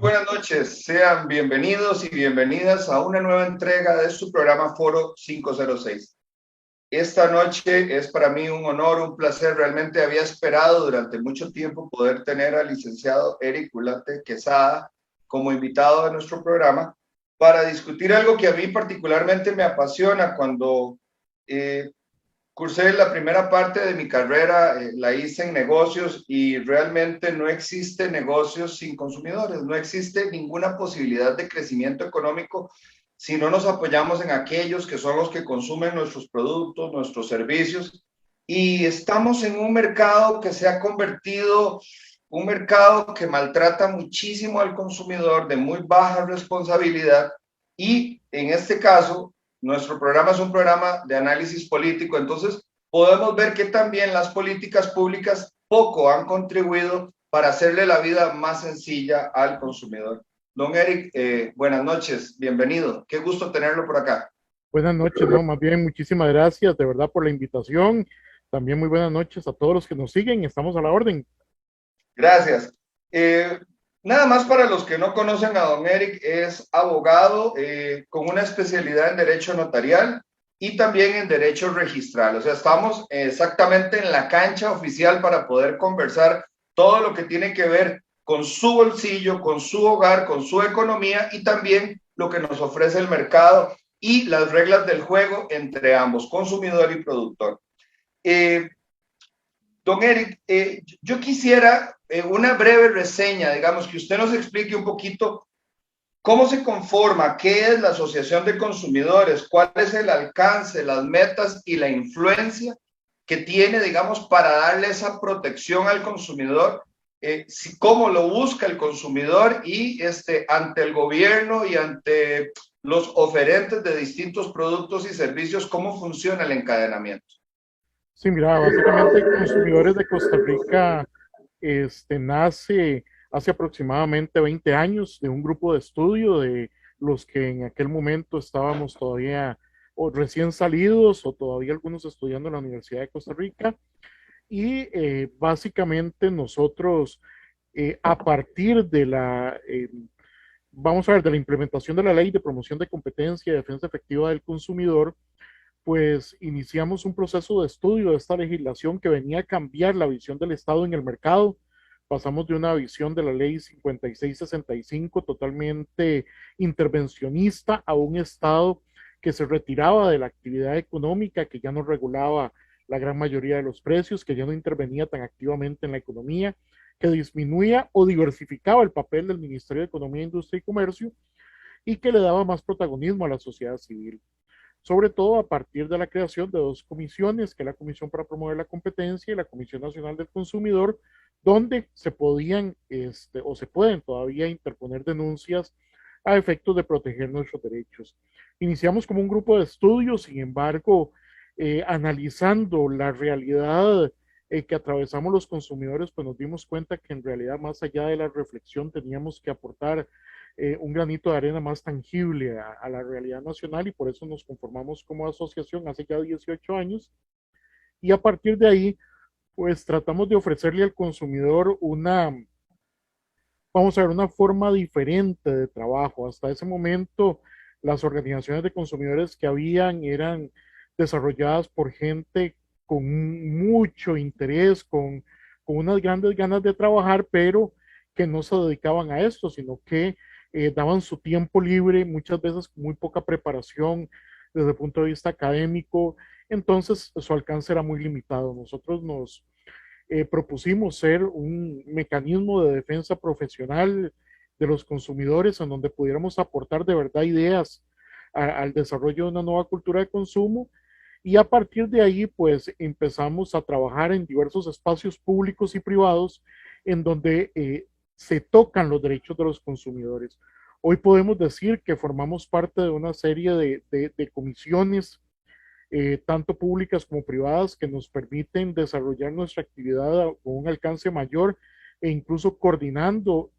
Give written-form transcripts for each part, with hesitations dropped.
Buenas noches, sean bienvenidos y bienvenidas a una nueva entrega de su programa Foro 506. Esta noche es para mí un honor, un placer. Realmente había esperado durante mucho tiempo poder tener al licenciado Eric Ulate Quesada como invitado a nuestro programa para discutir algo que a mí particularmente me apasiona. Cuando eh, cursé la primera parte de mi carrera, la hice en negocios y realmente no existe negocios sin consumidores, no existe ninguna posibilidad de crecimiento económico si no nos apoyamos en aquellos que son los que consumen nuestros productos, nuestros servicios. Y estamos en un mercado que se ha convertido un mercado que maltrata muchísimo al consumidor, de muy baja responsabilidad, y en este caso nuestro programa es un programa de análisis político. Entonces podemos ver que también las políticas públicas poco han contribuido para hacerle la vida más sencilla al consumidor. Don Eric, buenas noches, bienvenido, qué gusto tenerlo por acá. Buenas noches, no, más bien muchísimas gracias de verdad por la invitación. También muy buenas noches a todos los que nos siguen. Estamos a la orden. Gracias. Eh, Nada más para los que no conocen a don Eric, es abogado con una especialidad en derecho notarial y también en derecho registral. O sea, estamos exactamente en la cancha oficial para poder conversar todo lo que tiene que ver con su bolsillo, con su hogar, con su economía y también lo que nos ofrece el mercado y las reglas del juego entre ambos, consumidor y productor. Eh, Don Eric, yo quisiera una breve reseña, digamos, que usted nos explique un poquito cómo se conforma, qué es la Asociación de Consumidores, cuál es el alcance, las metas y la influencia que tiene, digamos, para darle esa protección al consumidor, cómo lo busca el consumidor y ante el gobierno y ante los oferentes de distintos productos y servicios, cómo funciona el encadenamiento. Sí, mira, básicamente Consumidores de Costa Rica nace hace aproximadamente 20 años de un grupo de estudio de los que en aquel momento estábamos todavía o recién salidos o todavía algunos estudiando en la Universidad de Costa Rica. Y básicamente nosotros, a partir de vamos a ver, de la implementación de la Ley de Promoción de Competencia y Defensa Efectiva del Consumidor, pues iniciamos un proceso de estudio de esta legislación que venía a cambiar la visión del Estado en el mercado. Pasamos de una visión de la ley 5665 totalmente intervencionista a un Estado que se retiraba de la actividad económica, que ya no regulaba la gran mayoría de los precios, que ya no intervenía tan activamente en la economía, que disminuía o diversificaba el papel del Ministerio de Economía, Industria y Comercio y que le daba más protagonismo a la sociedad civil, sobre todo a partir de la creación de dos comisiones, que es la Comisión para Promover la Competencia y la Comisión Nacional del Consumidor, donde se podían o se pueden todavía interponer denuncias a efectos de proteger nuestros derechos. Iniciamos como un grupo de estudio, sin embargo, analizando la realidad que atravesamos los consumidores, pues nos dimos cuenta que en realidad más allá de la reflexión teníamos que aportar un granito de arena más tangible a la realidad nacional y por eso nos conformamos como asociación hace ya 18 años y a partir de ahí pues tratamos de ofrecerle al consumidor vamos a ver, una forma diferente de trabajo. Hasta ese momento las organizaciones de consumidores que habían eran desarrolladas por gente con mucho interés, con unas grandes ganas de trabajar, pero que no se dedicaban a esto, sino que daban su tiempo libre, muchas veces con muy poca preparación desde el punto de vista académico, entonces su alcance era muy limitado. Nosotros nos propusimos ser un mecanismo de defensa profesional de los consumidores en donde pudiéramos aportar de verdad ideas al desarrollo de una nueva cultura de consumo y a partir de ahí pues empezamos a trabajar en diversos espacios públicos y privados en donde se tocan los derechos de los consumidores. Hoy podemos decir que formamos parte de una serie de comisiones tanto públicas como privadas, que nos permiten desarrollar nuestra actividad con un alcance mayor e incluso coordinando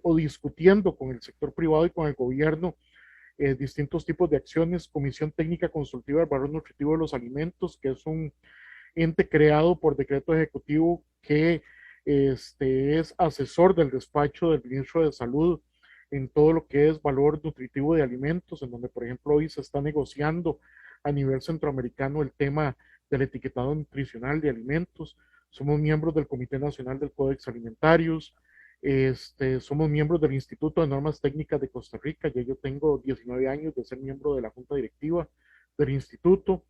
o discutiendo con el sector privado y con el gobierno distintos tipos de acciones. Comisión Técnica Consultiva del Valor Nutritivo de los Alimentos, que es un ente creado por decreto ejecutivo que es asesor del despacho del ministro de Salud en todo lo que es valor nutritivo de alimentos, en donde, por ejemplo, hoy se está negociando a nivel centroamericano el tema del etiquetado nutricional de alimentos. Somos miembros del Comité Nacional del Códex Alimentarios, somos miembros del Instituto de Normas Técnicas de Costa Rica. Ya yo tengo 19 años de ser miembro de la Junta Directiva del instituto.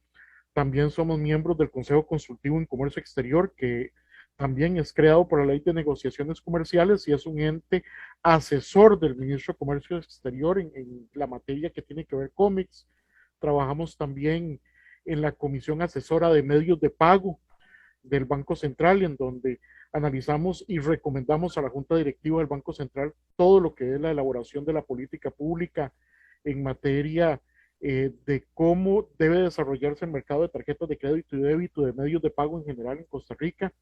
También somos miembros del Consejo Consultivo en Comercio Exterior, que también es creado por la Ley de Negociaciones Comerciales y es un ente asesor del Ministro de Comercio Exterior en la materia que tiene que ver cómics. Trabajamos también en la Comisión Asesora de Medios de Pago del Banco Central, en donde analizamos y recomendamos a la Junta Directiva del Banco Central todo lo que es la elaboración de la política pública en materia de cómo debe desarrollarse el mercado de tarjetas de crédito y débito de medios de pago en general en Costa Rica.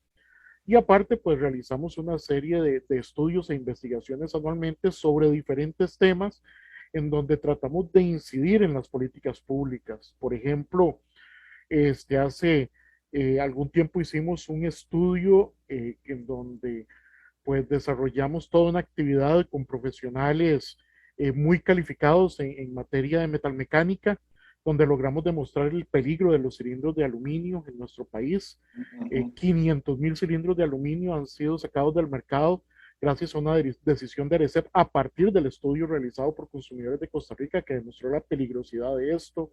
Y aparte, pues realizamos una serie de estudios e investigaciones anualmente sobre diferentes temas en donde tratamos de incidir en las políticas públicas. Por ejemplo, hace algún tiempo hicimos un estudio en donde pues desarrollamos toda una actividad con profesionales muy calificados en materia de metalmecánica, donde logramos demostrar el peligro de los cilindros de aluminio en nuestro país. 500,000 cilindros de aluminio han sido sacados del mercado gracias a una decisión de ARECEP a partir del estudio realizado por consumidores de Costa Rica que demostró la peligrosidad de esto.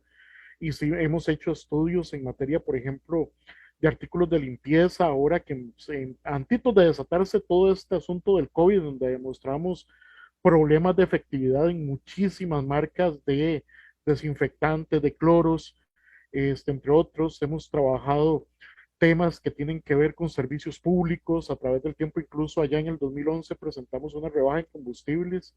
Y sí, hemos hecho estudios en materia, por ejemplo, de artículos de limpieza, ahora que antitos de desatarse todo este asunto del COVID, donde demostramos problemas de efectividad en muchísimas marcas de desinfectantes, de cloros, entre otros. Hemos trabajado temas que tienen que ver con servicios públicos a través del tiempo. Incluso allá en el 2011 presentamos una rebaja en combustibles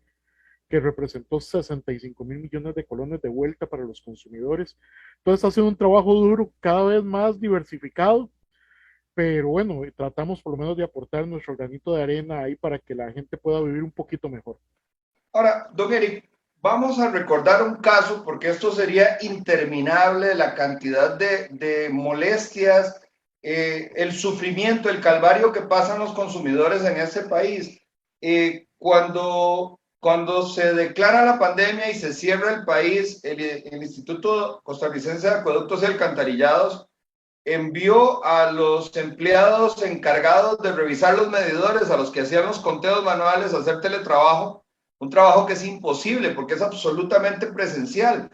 que representó 65,000 millones de colones de vuelta para los consumidores. Entonces ha sido un trabajo duro, cada vez más diversificado, pero bueno, tratamos por lo menos de aportar nuestro granito de arena ahí para que la gente pueda vivir un poquito mejor. Ahora, don Eric, vamos a recordar un caso, porque esto sería interminable, la cantidad de molestias, el sufrimiento, el calvario que pasan los consumidores en este país. Cuando se declara la pandemia y se cierra el país, el Instituto Costarricense de Acueductos y Alcantarillados envió a los empleados encargados de revisar los medidores, a los que hacían los conteos manuales, a hacer teletrabajo, un trabajo que es imposible porque es absolutamente presencial.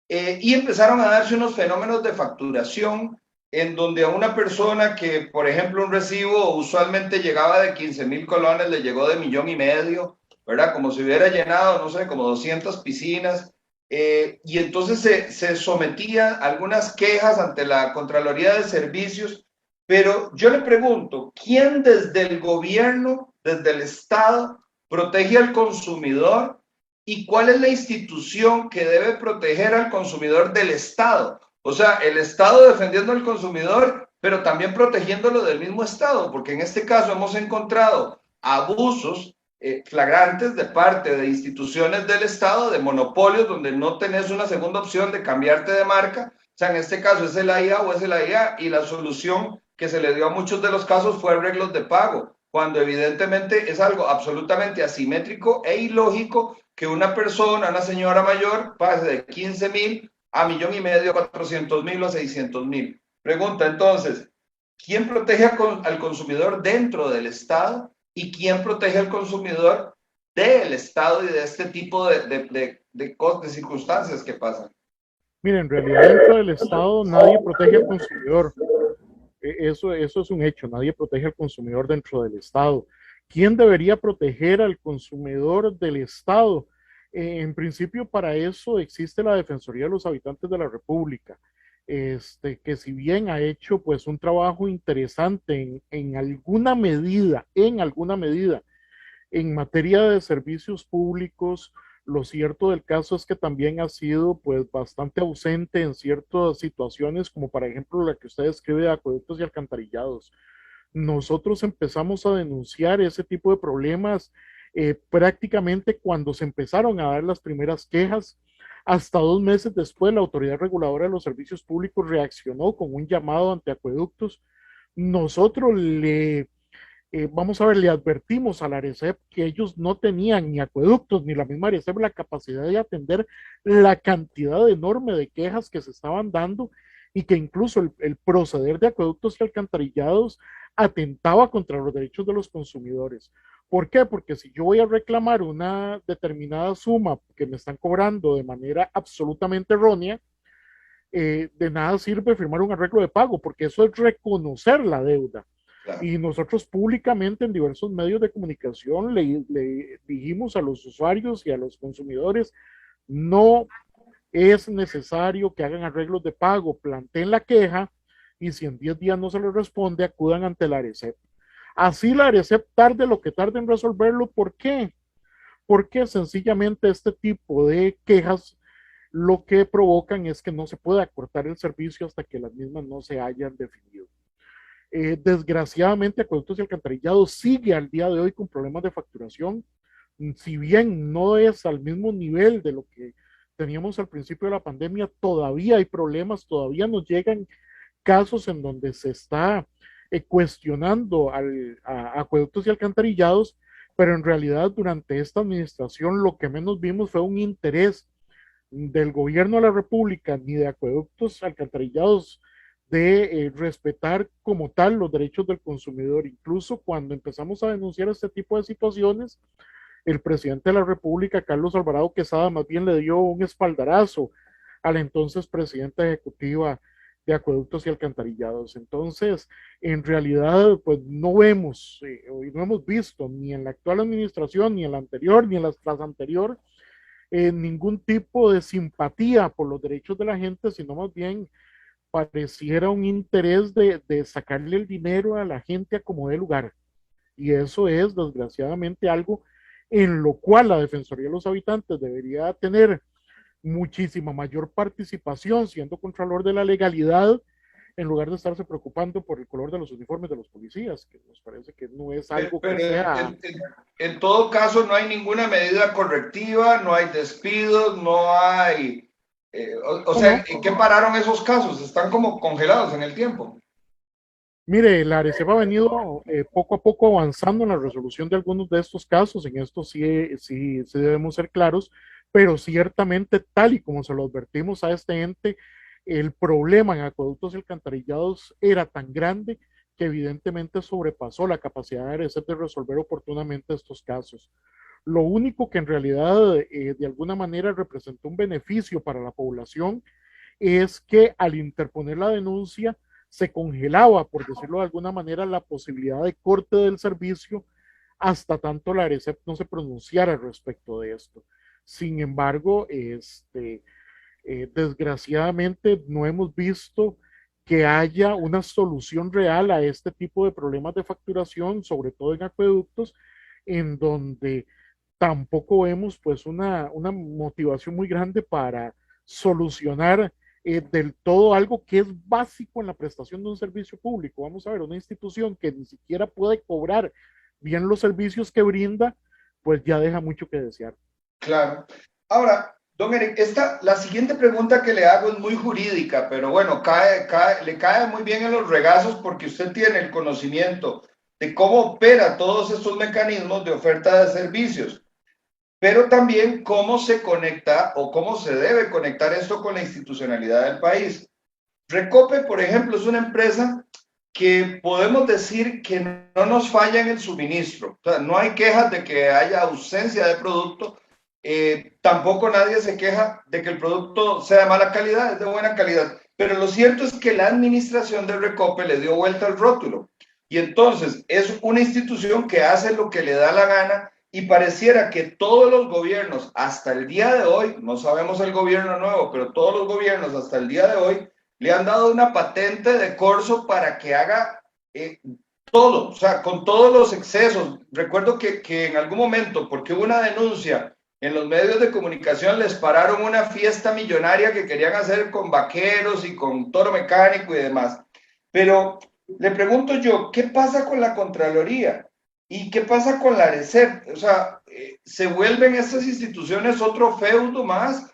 Y empezaron a darse unos fenómenos de facturación en donde a una persona que, por ejemplo, un recibo usualmente llegaba de 15,000 colones, le llegó de 1,500,000, ¿verdad? Como si hubiera llenado, no sé, como 200 piscinas. Y entonces se sometía a algunas quejas ante la Contraloría de Servicios, pero yo le pregunto, ¿quién desde el gobierno, desde el Estado, protege al consumidor y cuál es la institución que debe proteger al consumidor del Estado? O sea, el Estado defendiendo al consumidor, pero también protegiéndolo del mismo Estado, porque en este caso hemos encontrado abusos flagrantes de parte de instituciones del Estado, de monopolios, donde no tenés una segunda opción de cambiarte de marca. O sea, en este caso es el AIA o es el AIA, y la solución que se le dio a muchos de los casos fue arreglos de pago, cuando evidentemente es algo absolutamente asimétrico e ilógico que una persona, una señora mayor, pase de 15,000 a 1,500,000, 400,000 o 600,000. Pregunta entonces, ¿quién protege al consumidor dentro del Estado y quién protege al consumidor del Estado y de este tipo de circunstancias que pasan? Miren, en realidad dentro del Estado nadie protege al consumidor. Eso es un hecho, nadie protege al consumidor dentro del Estado. ¿Quién debería proteger al consumidor del Estado? En principio, para eso existe la Defensoría de los Habitantes de la República, que si bien ha hecho pues un trabajo interesante en alguna medida, en materia de servicios públicos, lo cierto del caso es que también ha sido pues bastante ausente en ciertas situaciones, como por ejemplo la que usted describe de acueductos y alcantarillados. Nosotros empezamos a denunciar ese tipo de problemas prácticamente cuando se empezaron a dar las primeras quejas. Hasta 2 meses después, la Autoridad Reguladora de los Servicios Públicos reaccionó con un llamado ante acueductos. Nosotros vamos a ver, le advertimos a la ARECEP que ellos no tenían ni acueductos, ni la misma ARECEP la capacidad de atender la cantidad enorme de quejas que se estaban dando y que incluso el proceder de acueductos y alcantarillados atentaba contra los derechos de los consumidores. ¿Por qué? Porque si yo voy a reclamar una determinada suma que me están cobrando de manera absolutamente errónea, de nada sirve firmar un arreglo de pago, porque eso es reconocer la deuda. Claro. Y nosotros públicamente en diversos medios de comunicación le dijimos a los usuarios y a los consumidores, no es necesario que hagan arreglos de pago, planteen la queja y si en 10 días no se les responde, acudan ante la ARECEP. Así la ARECEP tarde lo que tarde en resolverlo. ¿Por qué? Porque sencillamente este tipo de quejas lo que provocan es que no se puede acortar el servicio hasta que las mismas no se hayan definido. Desgraciadamente, Acueductos y Alcantarillados sigue al día de hoy con problemas de facturación, si bien no es al mismo nivel de lo que teníamos al principio de la pandemia, todavía hay problemas, todavía nos llegan casos en donde se está cuestionando a Acueductos y Alcantarillados, pero en realidad durante esta administración lo que menos vimos fue un interés del gobierno de la República ni de Acueductos Alcantarillados de respetar como tal los derechos del consumidor. Incluso cuando empezamos a denunciar este tipo de situaciones, el presidente de la República, Carlos Alvarado Quesada, más bien le dio un espaldarazo a la entonces presidenta ejecutiva de Acueductos y Alcantarillados. Entonces, en realidad, pues no vemos, no hemos visto ni en la actual administración, ni en la anterior, ni en las anteriores, ningún tipo de simpatía por los derechos de la gente, sino más bien pareciera un interés de sacarle el dinero a la gente a como dé lugar. Y eso es, desgraciadamente, algo en lo cual la Defensoría de los Habitantes debería tener muchísima mayor participación, siendo contralor de la legalidad, en lugar de estarse preocupando por el color de los uniformes de los policías, que nos parece que no es algo que Pero sea. en todo caso no hay ninguna medida correctiva, no hay despidos, no hay... o No, sea, no. ¿en qué pararon esos casos? Están como congelados en el tiempo. Mire, la ARECEP ha venido poco a poco avanzando en la resolución de algunos de estos casos, en esto sí debemos ser claros, pero ciertamente tal y como se lo advertimos a este ente, el problema en acueductos y alcantarillados era tan grande que evidentemente sobrepasó la capacidad de ARECEP de resolver oportunamente estos casos. Lo único que en realidad de alguna manera representó un beneficio para la población es que al interponer la denuncia se congelaba, por decirlo de alguna manera, la posibilidad de corte del servicio hasta tanto la ARECEP no se pronunciara respecto de esto. Sin embargo, desgraciadamente no hemos visto que haya una solución real a este tipo de problemas de facturación, sobre todo en acueductos, en donde tampoco vemos pues una motivación muy grande para solucionar del todo algo que es básico en la prestación de un servicio público. Vamos a ver, una institución que ni siquiera puede cobrar bien los servicios que brinda, pues ya deja mucho que desear. Claro. Ahora, don Eric, la siguiente pregunta que le hago es muy jurídica, pero bueno, le cae muy bien en los regazos porque usted tiene el conocimiento de cómo opera todos estos mecanismos de oferta de servicios, pero también cómo se conecta o cómo se debe conectar esto con la institucionalidad del país. Recope, por ejemplo, es una empresa que podemos decir que no nos falla en el suministro. O sea, no hay quejas de que haya ausencia de producto. Tampoco nadie se queja de que el producto sea de mala calidad, es de buena calidad. Pero lo cierto es que la administración de Recope le dio vuelta al rótulo. Y entonces es una institución que hace lo que le da la gana y pareciera que todos los gobiernos hasta el día de hoy, no sabemos el gobierno nuevo, pero todos los gobiernos hasta el día de hoy le han dado una patente de corso para que haga todo, o sea, con todos los excesos. Recuerdo que en algún momento, porque hubo una denuncia en los medios de comunicación, les pararon una fiesta millonaria que querían hacer con vaqueros y con toro mecánico y demás. Pero le pregunto yo, ¿qué pasa con la Contraloría? ¿Y qué pasa con la ARECEP? O sea, ¿se vuelven estas instituciones otro feudo más?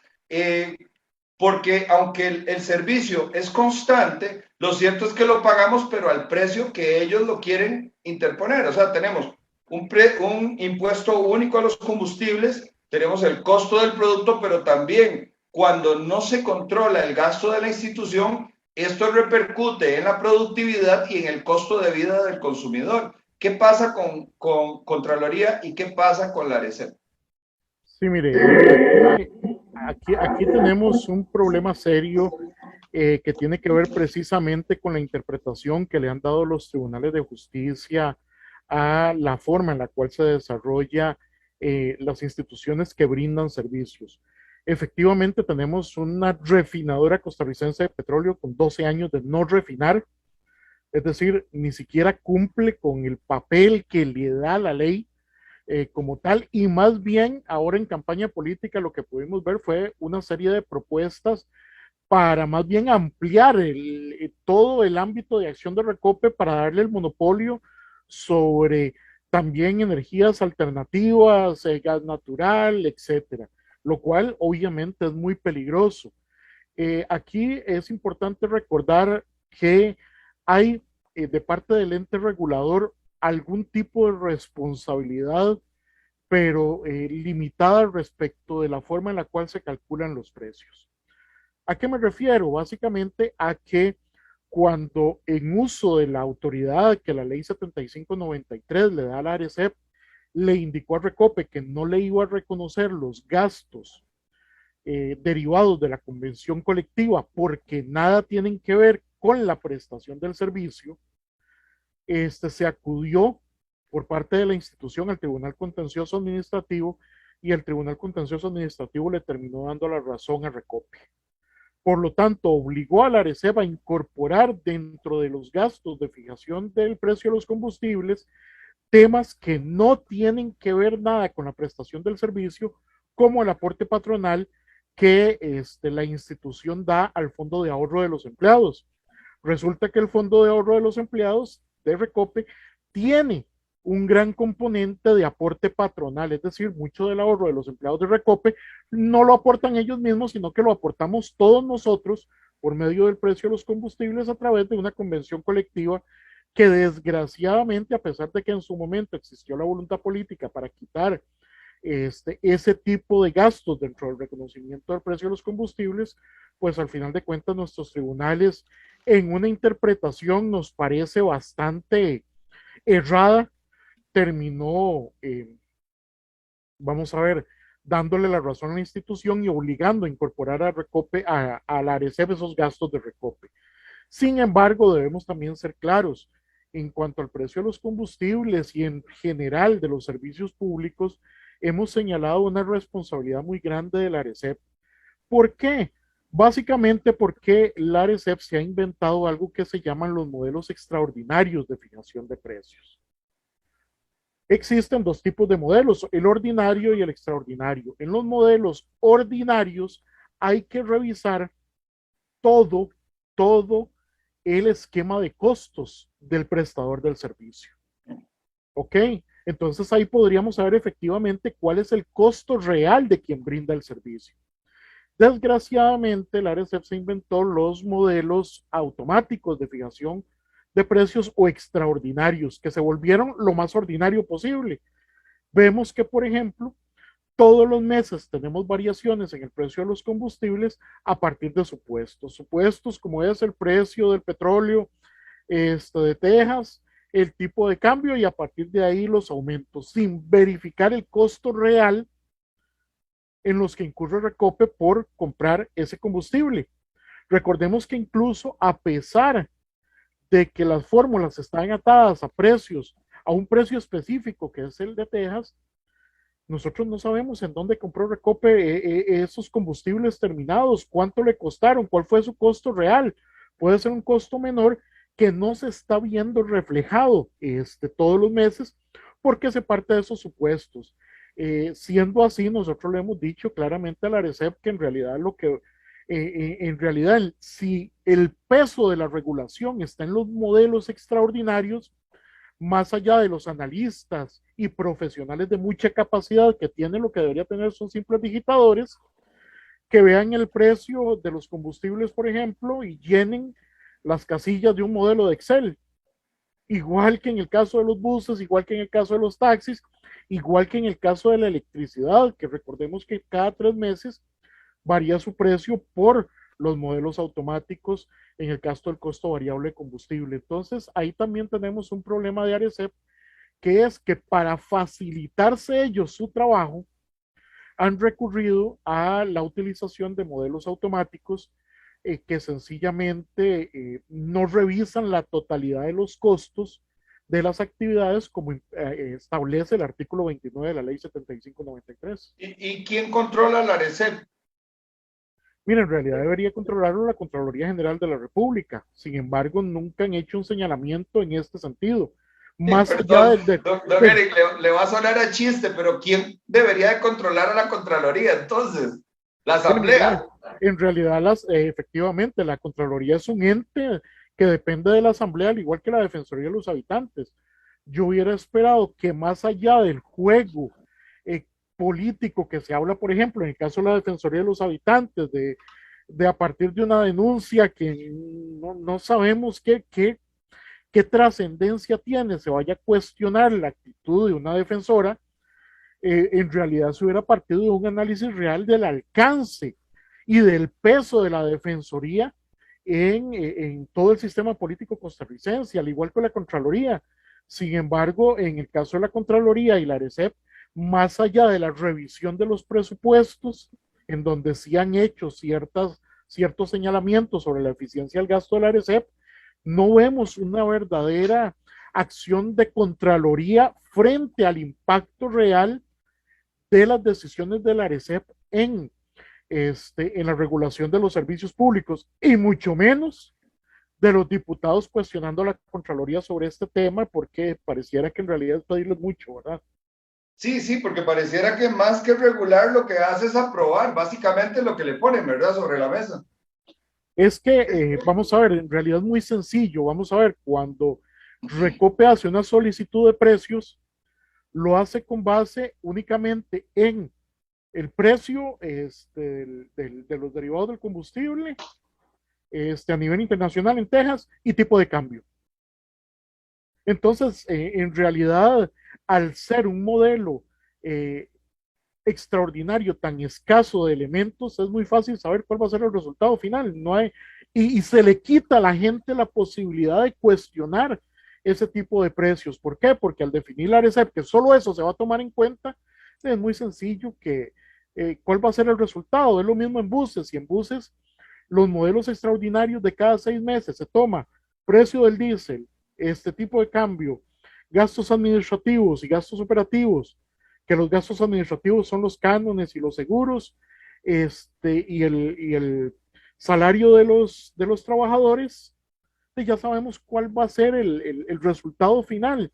porque aunque el servicio es constante, lo cierto es que lo pagamos, pero al precio que ellos lo quieren interponer. O sea, tenemos un impuesto único a los combustibles, tenemos el costo del producto, pero también cuando no se controla el gasto de la institución, esto repercute en la productividad y en el costo de vida del consumidor. ¿Qué pasa con Contraloría y qué pasa con la ARECEP? Sí, mire, aquí tenemos un problema serio que tiene que ver precisamente con la interpretación que le han dado los tribunales de justicia a la forma en la cual se desarrolla las instituciones que brindan servicios. Efectivamente, tenemos una refinadora costarricense de petróleo con 12 años de no refinar, es decir, ni siquiera cumple con el papel que le da la ley como tal, y más bien ahora en campaña política lo que pudimos ver fue una serie de propuestas para más bien ampliar todo el ámbito de acción de Recope para darle el monopolio sobre también energías alternativas, gas natural, etcétera, lo cual obviamente es muy peligroso. Aquí es importante recordar que hay de parte del ente regulador algún tipo de responsabilidad, pero limitada respecto de la forma en la cual se calculan los precios. ¿A qué me refiero? Básicamente a que cuando en uso de la autoridad que la ley 7593 le da a la ARECEP, le indicó a Recope que no le iba a reconocer los gastos derivados de la convención colectiva porque nada tienen que ver con la prestación del servicio, se acudió por parte de la institución al Tribunal Contencioso Administrativo y el Tribunal Contencioso Administrativo le terminó dando la razón a Recope. Por lo tanto, obligó a la ARECEP a incorporar dentro de los gastos de fijación del precio de los combustibles temas que no tienen que ver nada con la prestación del servicio, como el aporte patronal que la institución da al Fondo de Ahorro de los Empleados. Resulta que el Fondo de Ahorro de los Empleados de Recope tiene un gran componente de aporte patronal, es decir, mucho del ahorro de los empleados de Recope no lo aportan ellos mismos, sino que lo aportamos todos nosotros por medio del precio de los combustibles a través de una convención colectiva que desgraciadamente, a pesar de que en su momento existió la voluntad política para quitar ese tipo de gastos dentro del reconocimiento del precio de los combustibles, pues al final de cuentas nuestros tribunales en una interpretación nos parece bastante errada, terminó, vamos a ver, dándole la razón a la institución y obligando a incorporar a Recope, a la ARECEP esos gastos de Recope. Sin embargo, debemos también ser claros en cuanto al precio de los combustibles y en general de los servicios públicos, hemos señalado una responsabilidad muy grande de la ARECEP. ¿Por qué? Básicamente porque la ARECEP se ha inventado algo que se llaman los modelos extraordinarios de fijación de precios. Existen dos tipos de modelos, el ordinario y el extraordinario. En los modelos ordinarios hay que revisar todo, todo el esquema de costos del prestador del servicio. ¿Ok? Entonces ahí podríamos saber efectivamente cuál es el costo real de quien brinda el servicio. Desgraciadamente, la ARECEP se inventó los modelos automáticos de fijación de precios o extraordinarios, que se volvieron lo más ordinario posible. Vemos que, por ejemplo, todos los meses tenemos variaciones en el precio de los combustibles a partir de supuestos. Supuestos como es el precio del petróleo de Texas, el tipo de cambio y a partir de ahí los aumentos, sin verificar el costo real en los que incurre Recope por comprar ese combustible. Recordemos que incluso a pesar de que las fórmulas están atadas a precios, a un precio específico que es el de Texas, nosotros no sabemos en dónde compró Recope esos combustibles terminados, cuánto le costaron, cuál fue su costo real. Puede ser un costo menor que no se está viendo reflejado todos los meses porque se parte de esos supuestos. Siendo así, nosotros le hemos dicho claramente a la ARECEP que en realidad en realidad, si el peso de la regulación está en los modelos extraordinarios, más allá de los analistas y profesionales de mucha capacidad que tienen, lo que debería tener son simples digitadores, que vean el precio de los combustibles, por ejemplo, y llenen las casillas de un modelo de Excel, igual que en el caso de los buses, igual que en el caso de los taxis, igual que en el caso de la electricidad, que recordemos que cada 3 meses varía su precio por los modelos automáticos en el caso del costo variable de combustible. Entonces, ahí también tenemos un problema de ARECEP, que es que para facilitarse ellos su trabajo, han recurrido a la utilización de modelos automáticos que sencillamente no revisan la totalidad de los costos de las actividades como establece el artículo 29 de la ley 7593. ¿Y quién controla la ARECEP? Mira, en realidad debería controlarlo la Contraloría General de la República. Sin embargo, nunca han hecho un señalamiento en este sentido. Más allá Perdón, don Eric, le va a sonar a chiste, pero ¿quién debería de controlar a la Contraloría entonces? La bueno, Asamblea. mira, en realidad efectivamente la Contraloría es un ente que depende de la Asamblea, al igual que la Defensoría de los Habitantes. Yo hubiera esperado que más allá del juego eh, político que se habla, por ejemplo, en el caso de la Defensoría de los Habitantes, de a partir de una denuncia que no sabemos qué trascendencia tiene, se vaya a cuestionar la actitud de una defensora, en realidad se hubiera partido de un análisis real del alcance y del peso de la defensoría en todo el sistema político costarricense, al igual que la Contraloría. Sin embargo, en el caso de la Contraloría y la ARECEP, más allá de la revisión de los presupuestos, en donde sí han hecho ciertos señalamientos sobre la eficiencia del gasto de la ARECEP, no vemos una verdadera acción de Contraloría frente al impacto real de las decisiones de la ARECEP en la regulación de los servicios públicos y mucho menos de los diputados cuestionando a la Contraloría sobre este tema, porque pareciera que en realidad es pedirles mucho, ¿verdad? Sí, sí, porque pareciera que más que regular lo que hace es aprobar básicamente lo que le ponen, ¿verdad? Sobre la mesa. Es que, vamos a ver, en realidad es muy sencillo. Vamos a ver, cuando Recope hace una solicitud de precios, lo hace con base únicamente en el precio de los derivados del combustible a nivel internacional en Texas y tipo de cambio. Entonces, en realidad, al ser un modelo eh, extraordinario, tan escaso de elementos, es muy fácil saber cuál va a ser el resultado final. No hay, y se le quita a la gente la posibilidad de cuestionar ese tipo de precios. ¿Por qué? Porque al definir la RCEP, que solo eso se va a tomar en cuenta, es muy sencillo que cuál va a ser el resultado. Es lo mismo en buses. Y en buses, los modelos extraordinarios de cada 6 meses se toma precio del diésel, este tipo de cambio, gastos administrativos y gastos operativos, que los gastos administrativos son los cánones y los seguros, y el salario de los trabajadores, ya sabemos cuál va a ser el resultado final,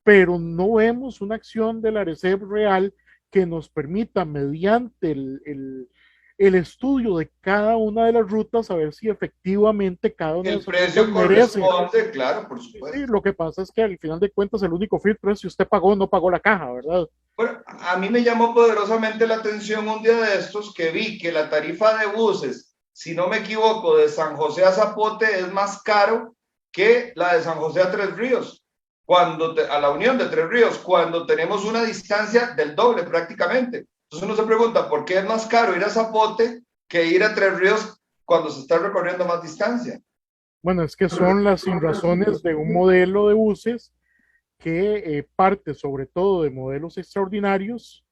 pero no vemos una acción de la RECEP real que nos permita, mediante el estudio de cada una de las rutas, saber si efectivamente cada una de El esas rutas precio merece. corresponde, claro, por Sí, supuesto. lo que pasa es que al final de cuentas el único filtro es si usted pagó o no pagó la caja, ¿verdad? Bueno, a mí me llamó poderosamente la atención un día de estos que vi que la tarifa de buses, si no me equivoco, de San José a Zapote es más caro que la de San José a Tres Ríos, a la unión de Tres Ríos, cuando tenemos una distancia del doble prácticamente. Entonces uno se pregunta, ¿por qué es más caro ir a Zapote que ir a Tres Ríos cuando se está recorriendo más distancia? Bueno, es que son las razones de un modelo de buses que parte sobre todo de modelos extraordinarios,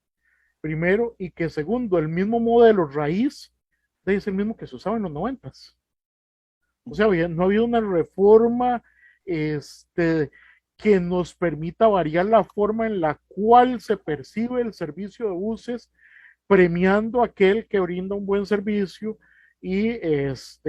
primero, y que segundo, el mismo modelo raíz es el mismo que se usaba en los noventas. O sea, no ha habido una reforma este, que nos permita variar la forma en la cual se percibe el servicio de buses, premiando a aquel que brinda un buen servicio y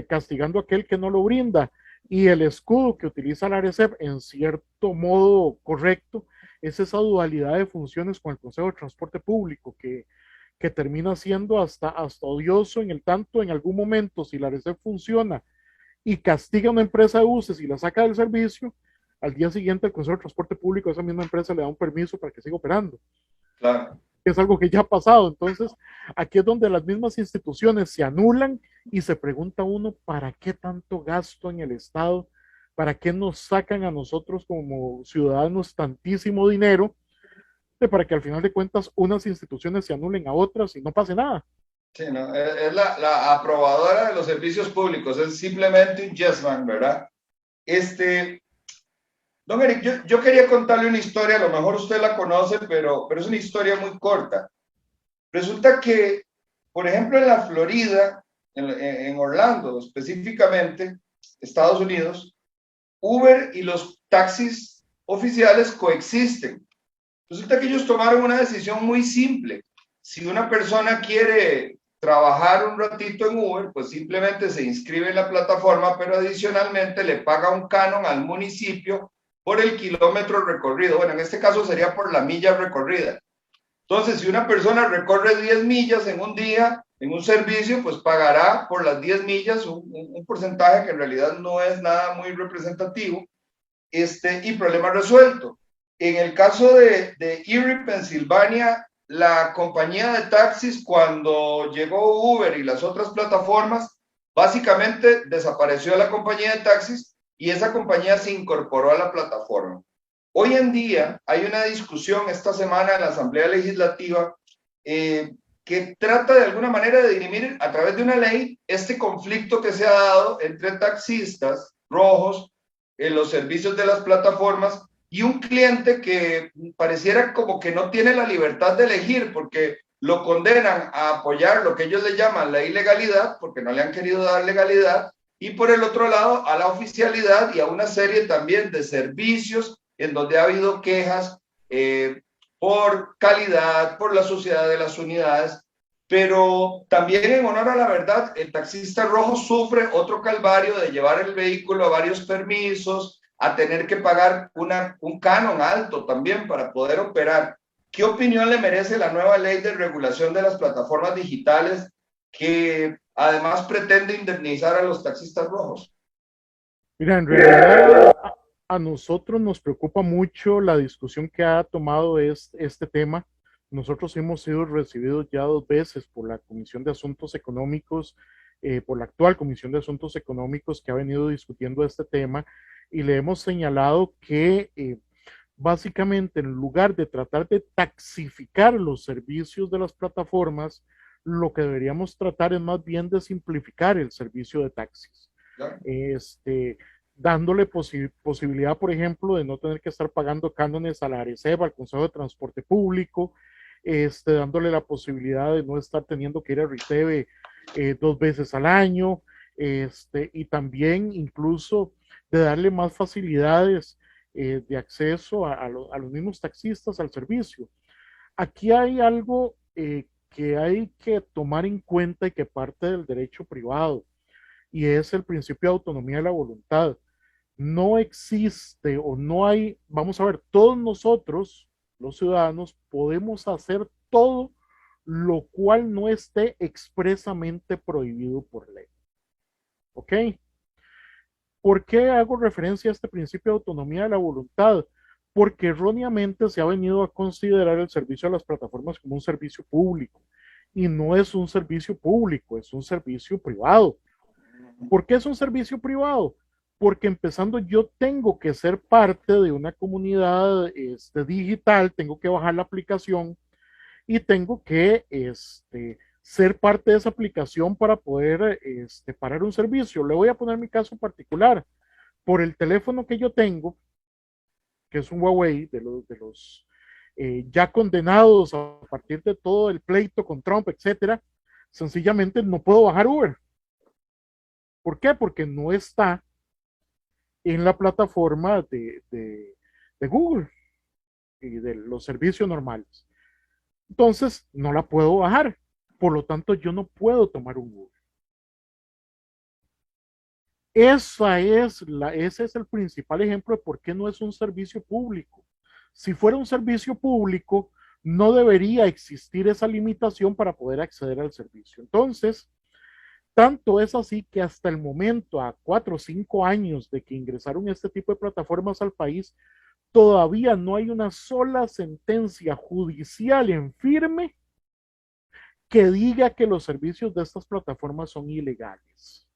castigando a aquel que no lo brinda. Y el escudo que utiliza la ARECEP, en cierto modo correcto, es esa dualidad de funciones con el Consejo de Transporte Público, que termina siendo hasta odioso en el tanto en algún momento, si la ARECEP funciona y castiga a una empresa de buses y la saca del servicio, al día siguiente el Consejo de Transporte Público a esa misma empresa le da un permiso para que siga operando. Claro. que es algo que ya ha pasado. Entonces, aquí es donde las mismas instituciones se anulan y se pregunta uno, ¿para qué tanto gasto en el Estado? ¿Para qué nos sacan a nosotros como ciudadanos tantísimo dinero? Para que al final de cuentas unas instituciones se anulen a otras y no pase nada. Sí, ¿no? Es la aprobadora de los servicios públicos, es simplemente un yes man, ¿verdad? Este, don Eric, yo quería contarle una historia, a lo mejor usted la conoce, pero es una historia muy corta. Resulta que, por ejemplo, en la Florida, en Orlando específicamente, Estados Unidos, Uber y los taxis oficiales coexisten. Resulta que ellos tomaron una decisión muy simple. Si una persona quiere trabajar un ratito en Uber, pues simplemente se inscribe en la plataforma, pero adicionalmente le paga un canon al municipio por el kilómetro recorrido. Bueno, en este caso sería por la milla recorrida. Entonces, si una persona recorre 10 millas en un día, en un servicio, pues pagará por las 10 millas un porcentaje que en realidad no es nada muy representativo, y problema resuelto. En el caso de Erie, Pensilvania, la compañía de taxis, cuando llegó Uber y las otras plataformas, básicamente desapareció la compañía de taxis y esa compañía se incorporó a la plataforma. Hoy en día hay una discusión esta semana en la Asamblea Legislativa que trata de alguna manera de dirimir a través de una ley este conflicto que se ha dado entre taxistas rojos en los servicios de las plataformas y un cliente que pareciera como que no tiene la libertad de elegir porque lo condenan a apoyar lo que ellos le llaman la ilegalidad porque no le han querido dar legalidad y por el otro lado a la oficialidad y a una serie también de servicios en donde ha habido quejas por calidad, por la suciedad de las unidades, pero también en honor a la verdad, el taxista rojo sufre otro calvario de llevar el vehículo a varios permisos, a tener que pagar un canon alto también para poder operar. ¿Qué opinión le merece la nueva ley de regulación de las plataformas digitales que además pretende indemnizar a los taxistas rojos? Mira, en realidad a nosotros nos preocupa mucho la discusión que ha tomado este tema. Nosotros hemos sido recibidos ya 2 veces por la Comisión de Asuntos Económicos, por la actual Comisión de Asuntos Económicos que ha venido discutiendo este tema y le hemos señalado que básicamente en lugar de tratar de taxificar los servicios de las plataformas, lo que deberíamos tratar es más bien de simplificar el servicio de taxis. ¿Ya? Dándole posibilidad, por ejemplo, de no tener que estar pagando cánones a la ARECEP, al Consejo de Transporte Público, dándole la posibilidad de no estar teniendo que ir a RITEVE 2 veces al año, y también incluso de darle más facilidades de acceso a los mismos taxistas al servicio. Aquí hay algo que hay que tomar en cuenta y que parte del derecho privado, y es el principio de autonomía de la voluntad. No existe o no hay, vamos a ver, todos nosotros, los ciudadanos, podemos hacer todo lo cual no esté expresamente prohibido por ley. ¿Ok? ¿Por qué hago referencia a este principio de autonomía de la voluntad? Porque erróneamente se ha venido a considerar el servicio a las plataformas como un servicio público y no es un servicio público, es un servicio privado. ¿Por qué es un servicio privado? Porque empezando yo tengo que ser parte de una comunidad digital, tengo que bajar la aplicación y tengo que ser parte de esa aplicación para poder parar un servicio. Le voy a poner mi caso particular. Por el teléfono que yo tengo, que es un Huawei, de los ya condenados a partir de todo el pleito con Trump, etcétera, sencillamente no puedo bajar Uber. ¿Por qué? Porque no está en la plataforma de Google y de los servicios normales. Entonces, no la puedo bajar. Por lo tanto, yo no puedo tomar un Uber. Ese es el principal ejemplo de por qué no es un servicio público. Si fuera un servicio público, no debería existir esa limitación para poder acceder al servicio. Entonces, tanto es así que hasta el momento, a 4 o 5 años de que ingresaron este tipo de plataformas al país, todavía no hay una sola sentencia judicial en firme que diga que los servicios de estas plataformas son ilegales.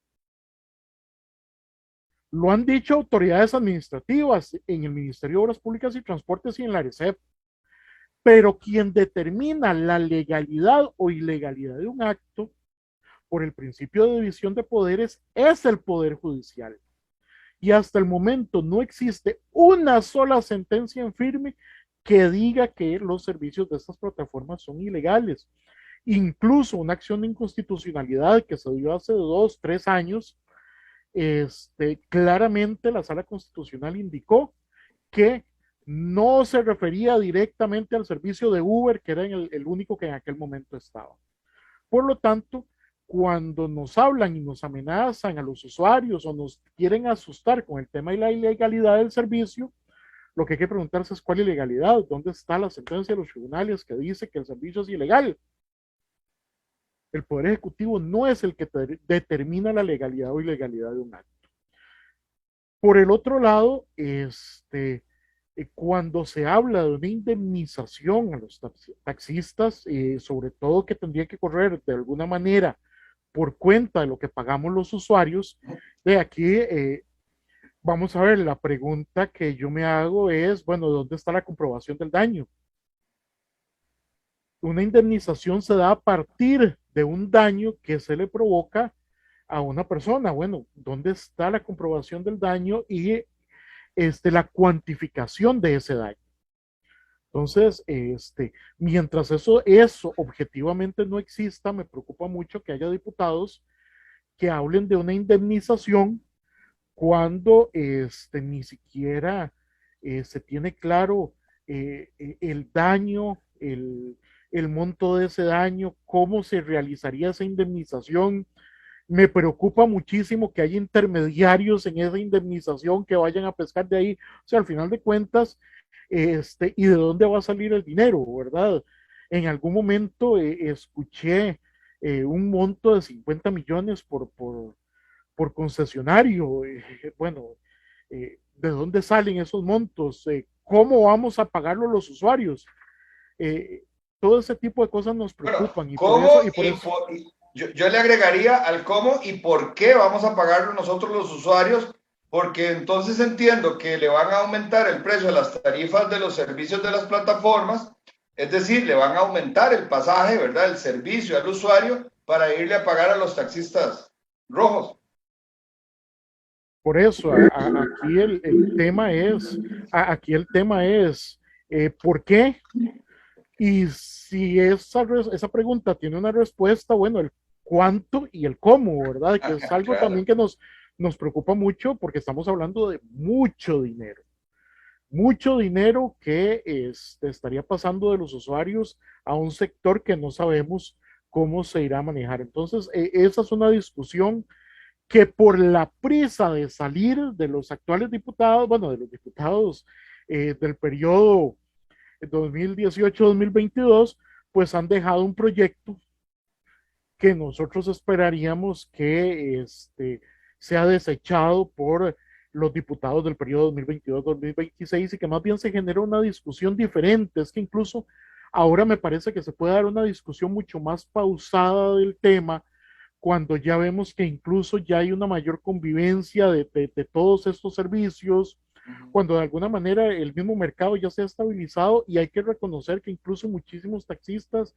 Lo han dicho autoridades administrativas en el Ministerio de Obras Públicas y Transportes y en la ARECEP, pero quien determina la legalidad o ilegalidad de un acto por el principio de división de poderes es el Poder Judicial. Y hasta el momento no existe una sola sentencia en firme que diga que los servicios de estas plataformas son ilegales. Incluso una acción de inconstitucionalidad que se dio hace 2, 3 años, claramente la Sala Constitucional indicó que no se refería directamente al servicio de Uber, que era el único que en aquel momento estaba. Por lo tanto, cuando nos hablan y nos amenazan a los usuarios o nos quieren asustar con el tema de la ilegalidad del servicio, lo que hay que preguntarse es cuál ilegalidad, dónde está la sentencia de los tribunales que dice que el servicio es ilegal. El Poder Ejecutivo no es el que determina la legalidad o ilegalidad de un acto. Por el otro lado, cuando se habla de una indemnización a los taxistas, sobre todo que tendría que correr de alguna manera por cuenta de lo que pagamos los usuarios, de aquí vamos a ver, la pregunta que yo me hago es, bueno, ¿dónde está la comprobación del daño? Una indemnización se da a partir de un daño que se le provoca a una persona. Bueno, ¿dónde está la comprobación del daño y la cuantificación de ese daño? Entonces, mientras eso objetivamente no exista, me preocupa mucho que haya diputados que hablen de una indemnización cuando ni siquiera se tiene claro el daño, el monto de ese daño, cómo se realizaría esa indemnización. Me preocupa muchísimo que haya intermediarios en esa indemnización que vayan a pescar de ahí. O sea, al final de cuentas, y de dónde va a salir el dinero, ¿verdad? En algún momento escuché un monto de 50 millones por concesionario. Bueno, ¿de dónde salen esos montos? ¿Cómo vamos a pagarlo los usuarios? Eh, Todo ese tipo de cosas nos Bueno, preocupan y por ¿cómo eso, y por eso, yo le agregaría al cómo y por qué vamos a pagarlo nosotros los usuarios? Porque entonces entiendo que le van a aumentar el precio de las tarifas de los servicios de las plataformas, es decir, le van a aumentar el pasaje, ¿verdad? El servicio al usuario para irle a pagar a los taxistas rojos. por eso aquí el tema es ¿por qué? Y si esa pregunta tiene una respuesta, bueno, el cuánto y el cómo, ¿verdad? Que es algo Claro. también que nos preocupa mucho porque estamos hablando de mucho dinero que estaría pasando de los usuarios a un sector que no sabemos cómo se irá a manejar. Entonces, esa es una discusión que por la prisa de salir de los actuales diputados, bueno, de los diputados del periodo 2018-2022, pues han dejado un proyecto que nosotros esperaríamos que sea desechado por los diputados del periodo 2022-2026 y que más bien se genere una discusión diferente. Es que incluso ahora me parece que se puede dar una discusión mucho más pausada del tema cuando ya vemos que incluso ya hay una mayor convivencia de todos estos servicios, cuando de alguna manera el mismo mercado ya se ha estabilizado y hay que reconocer que incluso muchísimos taxistas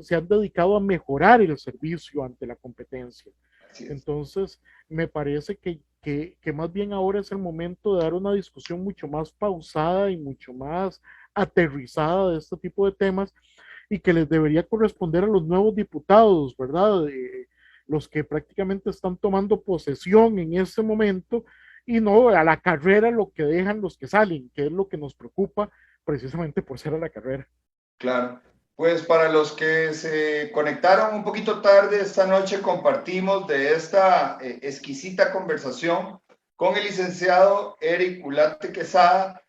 se han dedicado a mejorar el servicio ante la competencia. Así es. Entonces, me parece que más bien ahora es el momento de dar una discusión mucho más pausada y mucho más aterrizada de este tipo de temas y que les debería corresponder a los nuevos diputados, ¿verdad? Los que prácticamente están tomando posesión en este momento y no a la carrera lo que dejan los que salen, que es lo que nos preocupa precisamente por ser a la carrera. Claro. Pues para los que se conectaron un poquito tarde esta noche, compartimos de esta exquisita conversación con el licenciado Eric Ulate Quesada,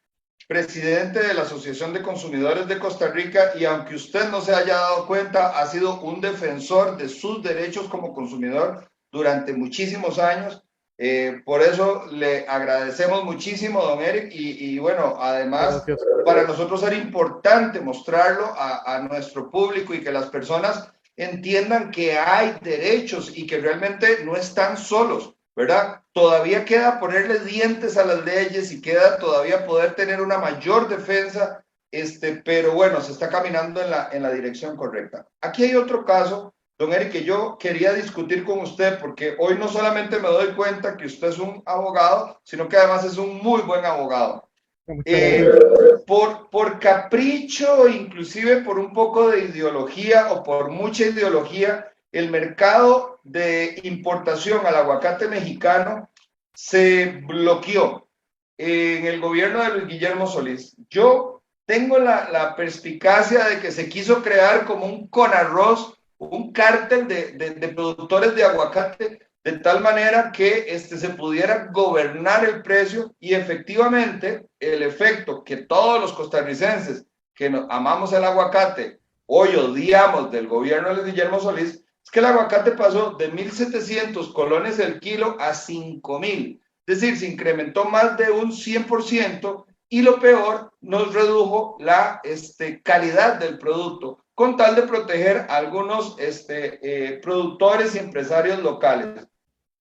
presidente de la Asociación de Consumidores de Costa Rica, y aunque usted no se haya dado cuenta, ha sido un defensor de sus derechos como consumidor durante muchísimos años Por eso le agradecemos muchísimo, don Eric, y bueno, además Gracias. para nosotros era importante mostrarlo a nuestro público y que las personas entiendan que hay derechos y que realmente no están solos, ¿verdad? Todavía queda ponerle dientes a las leyes y queda todavía poder tener una mayor defensa, pero bueno, se está caminando en la dirección correcta. Aquí hay otro caso, don Eric, que yo quería discutir con usted, porque hoy no solamente me doy cuenta que usted es un abogado, sino que además es un muy buen abogado. Muchas Eh, gracias. por capricho, inclusive por un poco de ideología o por mucha ideología, el mercado de importación al aguacate mexicano se bloqueó en el gobierno de Luis Guillermo Solís. Yo tengo la perspicacia de que se quiso crear como un Conarroz, un cártel de productores de aguacate, de tal manera que se pudiera gobernar el precio y efectivamente el efecto que todos los costarricenses que amamos el aguacate hoy odiamos del gobierno de Guillermo Solís es que el aguacate pasó de 1.700 colones el kilo a 5.000. Es decir, se incrementó más de un 100% y lo peor, nos redujo la calidad del producto con tal de proteger a algunos productores y empresarios locales.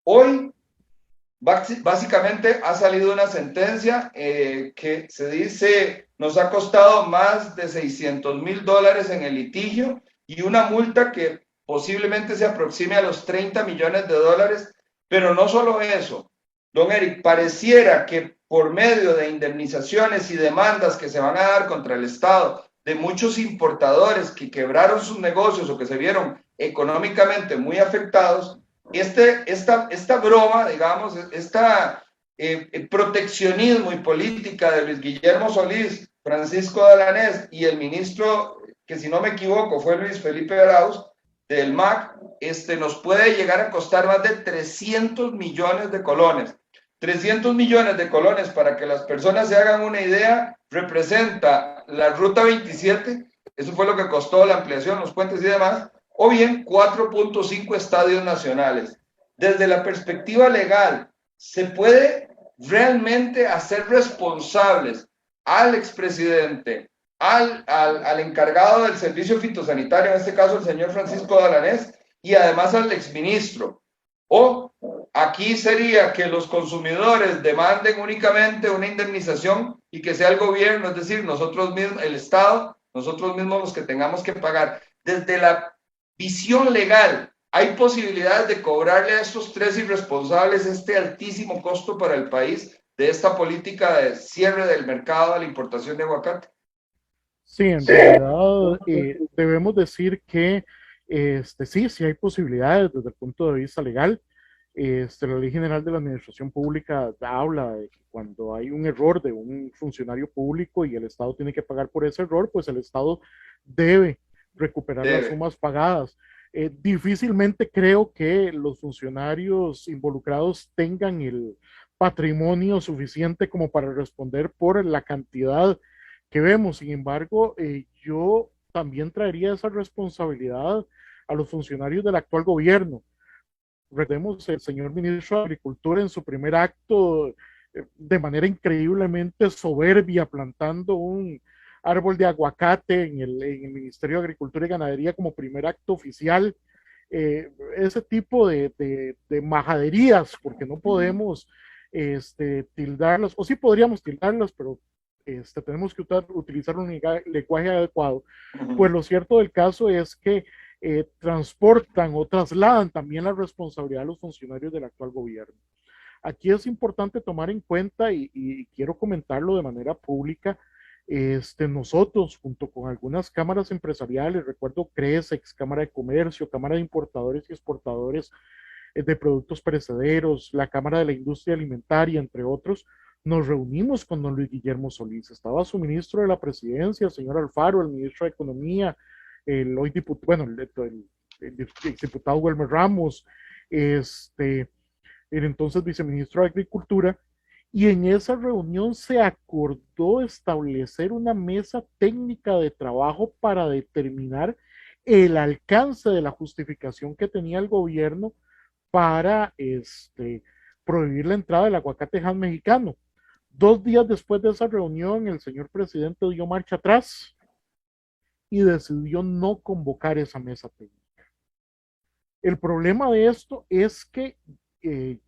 Hoy, básicamente, ha salido una sentencia que se dice nos ha costado más de $600,000 en el litigio y una multa que posiblemente se aproxime a los $30 millones, pero no solo eso. Don Eric, pareciera que por medio de indemnizaciones y demandas que se van a dar contra el Estado de muchos importadores que quebraron sus negocios o que se vieron económicamente muy afectados, esta broma, digamos, proteccionismo y política de Luis Guillermo Solís, Francisco de Alanés y el ministro, que si no me equivoco fue Luis Felipe Arauz, del MAC, nos puede llegar a costar más de 300 millones de colones. 300 millones de colones, para que las personas se hagan una idea, representa la Ruta 27, eso fue lo que costó la ampliación, los puentes y demás, o bien 4.5 estadios nacionales. Desde la perspectiva legal, ¿se puede realmente hacer responsables al expresidente, al encargado del servicio fitosanitario, en este caso el señor Francisco Dalanés, y además al exministro? O aquí sería que los consumidores demanden únicamente una indemnización y que sea el gobierno, es decir, nosotros mismos, el Estado, nosotros mismos los que tengamos que pagar. Desde la visión legal, ¿hay posibilidades de cobrarle a estos tres irresponsables este altísimo costo para el país de esta política de cierre del mercado a la importación de aguacate? Sí, en realidad debemos decir que sí, sí hay posibilidades desde el punto de vista legal. La Ley General de la Administración Pública habla de que cuando hay un error de un funcionario público y el Estado tiene que pagar por ese error, pues el Estado debe recuperar las Debe. sumas pagadas. Difícilmente creo que los funcionarios involucrados tengan el patrimonio suficiente como para responder por la cantidad que vemos. Sin embargo, yo también traería esa responsabilidad a los funcionarios del actual gobierno. Recordemos el señor ministro de Agricultura en su primer acto, de manera increíblemente soberbia, plantando un árbol de aguacate en el Ministerio de Agricultura y Ganadería como primer acto oficial. Ese tipo de majaderías, porque no podemos tildarlas, o sí podríamos tildarlas, pero tenemos que utilizar un lenguaje adecuado. Pues lo cierto del caso es que transportan o trasladan también la responsabilidad a los funcionarios del actual gobierno. Aquí es importante tomar en cuenta, y quiero comentarlo de manera pública, nosotros, junto con algunas cámaras empresariales, recuerdo CRESEX, Cámara de Comercio, Cámara de Importadores y Exportadores de Productos Perecederos, la Cámara de la Industria Alimentaria, entre otros, nos reunimos con don Luis Guillermo Solís. Estaba su ministro de la Presidencia, el señor Alfaro, el ministro de Economía, el hoy diputado, bueno, el diputado Wilmer Ramos, el entonces viceministro de Agricultura, y en esa reunión se acordó establecer una mesa técnica de trabajo para determinar el alcance de la justificación que tenía el gobierno para prohibir la entrada del aguacate Hass mexicano. 2 días después de esa reunión, el señor presidente dio marcha atrás y decidió no convocar esa mesa técnica. El problema de esto es que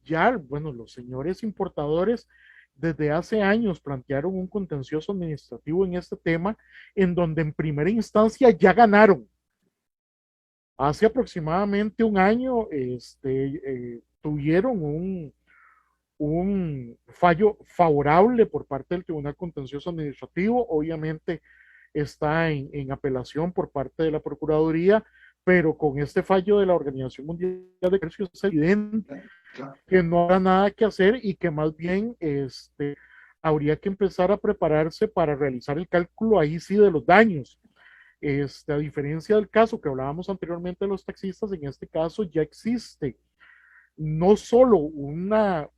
ya, bueno, los señores importadores desde hace años plantearon un contencioso administrativo en este tema, en donde en primera instancia ya ganaron. Hace aproximadamente un año tuvieron un fallo favorable por parte del Tribunal Contencioso Administrativo. Obviamente está en apelación por parte de la Procuraduría, pero con este fallo de la Organización Mundial de Comercio es evidente que no habrá nada que hacer y que más bien habría que empezar a prepararse para realizar el cálculo ahí sí de los daños. A diferencia del caso que hablábamos anteriormente de los taxistas, en este caso ya existe no solo una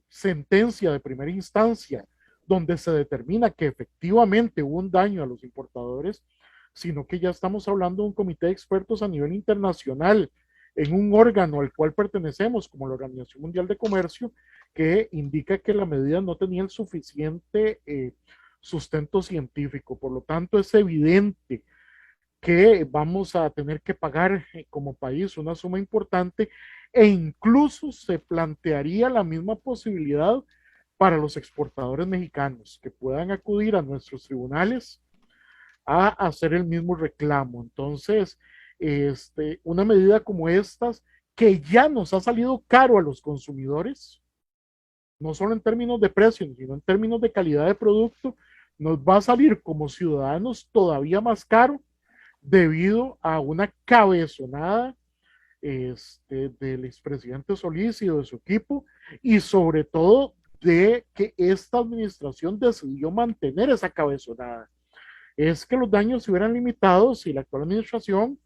sentencia de primera instancia donde se determina que efectivamente hubo un daño a los importadores, sino que ya estamos hablando de un comité de expertos a nivel internacional en un órgano al cual pertenecemos, como la Organización Mundial de Comercio, que indica que la medida no tenía el suficiente sustento científico. Por lo tanto, es evidente que vamos a tener que pagar como país una suma importante e incluso se plantearía la misma posibilidad para los exportadores mexicanos que puedan acudir a nuestros tribunales a hacer el mismo reclamo. Entonces, una medida como estas que ya nos ha salido caro a los consumidores, no solo en términos de precio, sino en términos de calidad de producto, nos va a salir como ciudadanos todavía más caro debido a una cabezonada del expresidente Solís y de su equipo, y sobre todo de que esta administración decidió mantener esa cabezonada. Es que los daños se hubieran limitado si la actual administración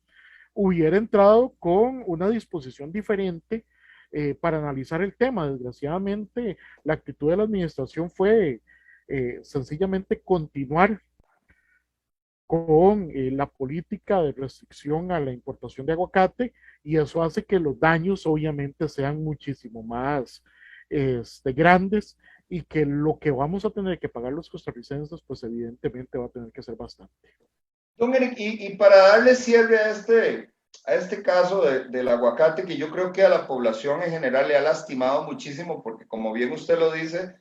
hubiera entrado con una disposición diferente para analizar el tema. Desgraciadamente, la actitud de la administración fue sencillamente continuar con la política de restricción a la importación de aguacate, y eso hace que los daños obviamente sean muchísimo más grandes, y que lo que vamos a tener que pagar los costarricenses pues evidentemente va a tener que ser bastante. Don Eric, y para darle cierre a este caso del aguacate, que yo creo que a la población en general le ha lastimado muchísimo, porque como bien usted lo dice,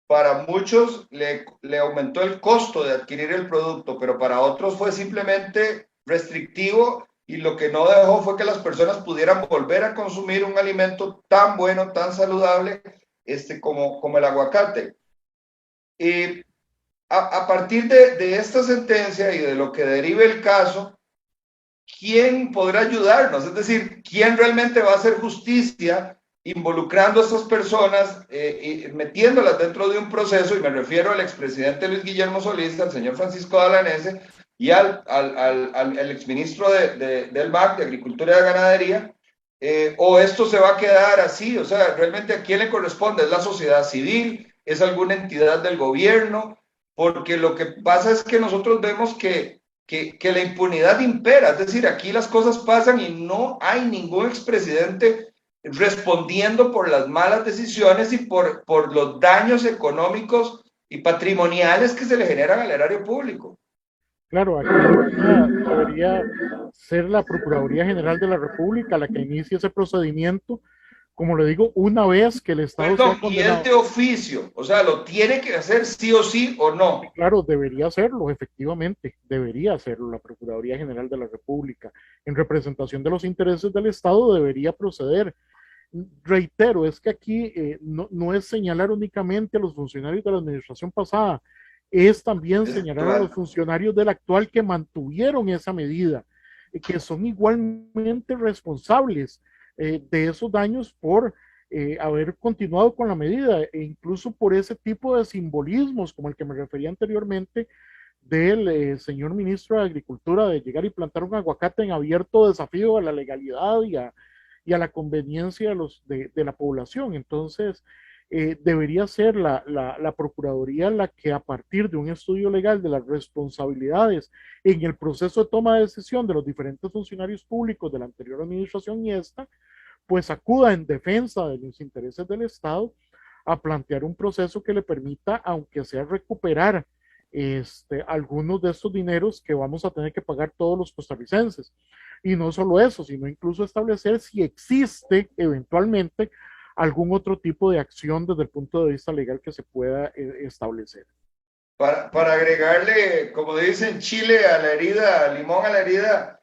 para muchos le aumentó el costo de adquirir el producto, pero para otros fue simplemente restrictivo, y lo que no dejó fue que las personas pudieran volver a consumir un alimento tan bueno, tan saludable como el aguacate. Y a partir de esta sentencia y de lo que derive el caso, ¿quién podrá ayudarnos? Es decir, ¿quién realmente va a hacer justicia involucrando a estas personas y metiéndolas dentro de un proceso? Y me refiero al expresidente Luis Guillermo Solís, al señor Francisco Dalanese y al exministro del MAC, de Agricultura y de Ganadería. ¿O esto se va a quedar así? O sea, ¿realmente a quién le corresponde? ¿Es la sociedad civil? ¿Es alguna entidad del gobierno? Porque lo que pasa es que nosotros vemos que la impunidad impera. Es decir, aquí las cosas pasan y no hay ningún expresidente respondiendo por las malas decisiones y por los daños económicos y patrimoniales que se le generan al erario público. Claro, aquí debería ser la Procuraduría General de la República la que inicie ese procedimiento, como le digo, una vez que el Estado sea condenado. Y es de oficio, o sea, lo tiene que hacer sí o sí o no. Claro, debería hacerlo, efectivamente, debería hacerlo la Procuraduría General de la República. En representación de los intereses del Estado debería proceder. Reitero, es que aquí no es señalar únicamente a los funcionarios de la administración pasada, es también señalar a los funcionarios del actual que mantuvieron esa medida, que son igualmente responsables de esos daños por haber continuado con la medida, e incluso por ese tipo de simbolismos como el que me refería anteriormente del señor ministro de Agricultura, de llegar y plantar un aguacate en abierto desafío a la legalidad y a la conveniencia de la población. Entonces, debería ser la Procuraduría la que, a partir de un estudio legal de las responsabilidades en el proceso de toma de decisión de los diferentes funcionarios públicos de la anterior administración y esta, pues acuda en defensa de los intereses del Estado a plantear un proceso que le permita, aunque sea recuperar algunos de estos dineros que vamos a tener que pagar todos los costarricenses. Y no solo eso, sino incluso establecer si existe eventualmente algún otro tipo de acción desde el punto de vista legal que se pueda establecer. Para agregarle, como dicen, chile a la herida, limón a la herida,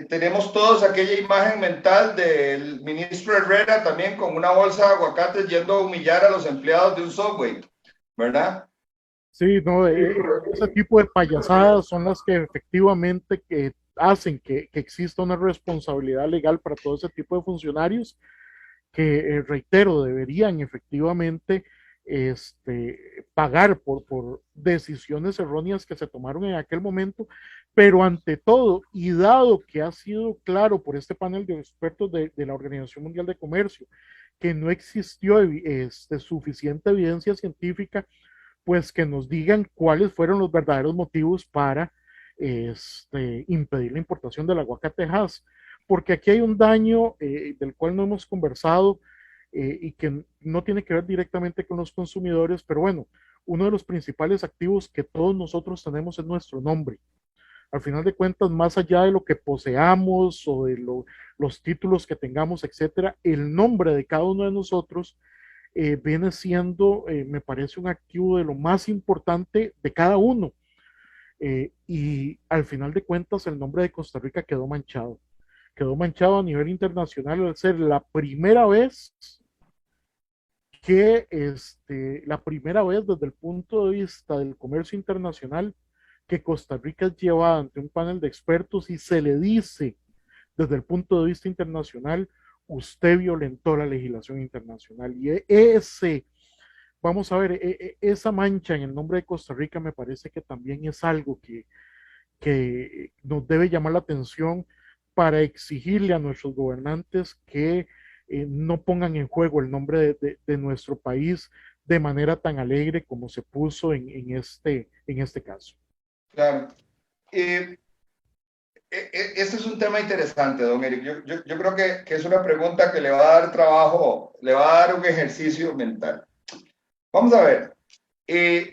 tenemos todos aquella imagen mental del ministro Herrera también con una bolsa de aguacates yendo a humillar a los empleados de un Subway, ¿verdad? Sí, no, ese tipo de payasadas son las que efectivamente que hacen que exista una responsabilidad legal para todo ese tipo de funcionarios que, reitero, deberían efectivamente pagar por decisiones erróneas que se tomaron en aquel momento, pero ante todo, y dado que ha sido claro por este panel de expertos de la Organización Mundial de Comercio, que no existió suficiente evidencia científica, pues que nos digan cuáles fueron los verdaderos motivos para impedir la importación del aguacate Hass, porque aquí hay un daño del cual no hemos conversado y que no tiene que ver directamente con los consumidores, pero bueno, uno de los principales activos que todos nosotros tenemos es nuestro nombre. Al final de cuentas, más allá de lo que poseamos o de los títulos que tengamos, etcétera, el nombre de cada uno de nosotros viene siendo, me parece, un activo de lo más importante de cada uno. Y al final de cuentas, el nombre de Costa Rica quedó manchado. Quedó manchado a nivel internacional al ser la primera vez desde el punto de vista del comercio internacional que Costa Rica es llevada ante un panel de expertos y se le dice desde el punto de vista internacional, usted violentó la legislación internacional. Y vamos a ver, esa mancha en el nombre de Costa Rica me parece que también es algo que nos debe llamar la atención para exigirle a nuestros gobernantes que no pongan en juego el nombre de nuestro país de manera tan alegre como se puso en este caso. Claro. Eh, Este es un tema interesante, don Eric. Yo creo que es una pregunta que le va a dar trabajo, le va a dar un ejercicio mental. Vamos a ver.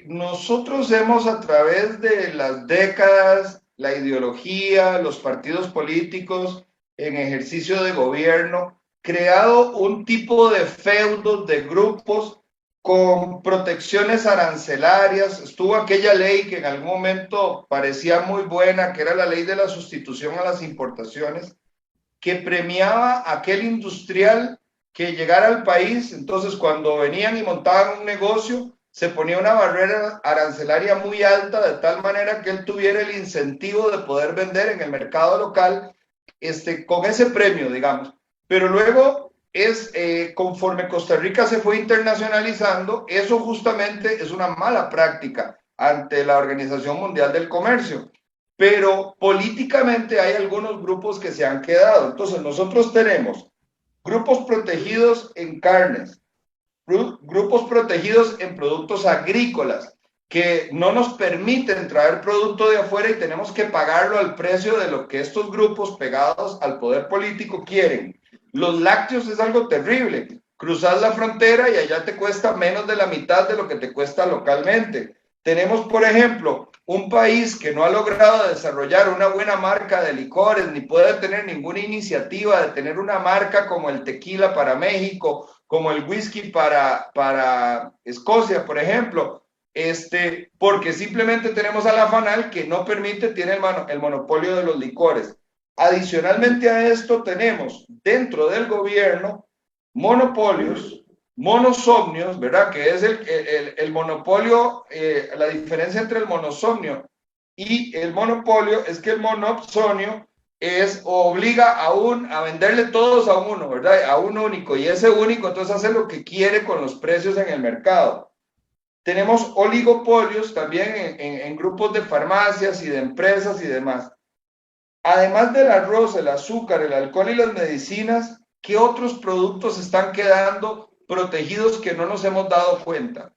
Nosotros hemos a través de las décadas, la ideología, los partidos políticos en ejercicio de gobierno, creado un tipo de feudos, de grupos con protecciones arancelarias. Estuvo aquella ley que en algún momento parecía muy buena, que era la ley de la sustitución a las importaciones, que premiaba a aquel industrial que llegara al país. Entonces, cuando venían y montaban un negocio, se ponía una barrera arancelaria muy alta, de tal manera que él tuviera el incentivo de poder vender en el mercado local con ese premio, digamos. Pero luego conforme Costa Rica se fue internacionalizando, eso justamente es una mala práctica ante la Organización Mundial del Comercio. Pero políticamente hay algunos grupos que se han quedado. Entonces nosotros tenemos grupos protegidos en carnes, grupos protegidos en productos agrícolas, que no nos permiten traer producto de afuera y tenemos que pagarlo al precio de lo que estos grupos pegados al poder político quieren. Los lácteos es algo terrible. Cruzas la frontera y allá te cuesta menos de la mitad de lo que te cuesta localmente. Tenemos, por ejemplo, un país que no ha logrado desarrollar una buena marca de licores, ni puede tener ninguna iniciativa de tener una marca como el tequila para México, como el whisky para Escocia, por ejemplo, porque simplemente tenemos a la FANAL que no permite, tiene el monopolio de los licores. Adicionalmente a esto tenemos dentro del gobierno monopolios, monosomnios, ¿verdad? Que es el monopolio, la diferencia entre el monosomnio y el monopolio es que el monosomnio obliga a venderle todos a uno, ¿verdad? A un único, y ese único entonces hace lo que quiere con los precios en el mercado. Tenemos oligopolios también en grupos de farmacias y de empresas y demás. Además del arroz, el azúcar, el alcohol y las medicinas, ¿qué otros productos están quedando protegidos que no nos hemos dado cuenta?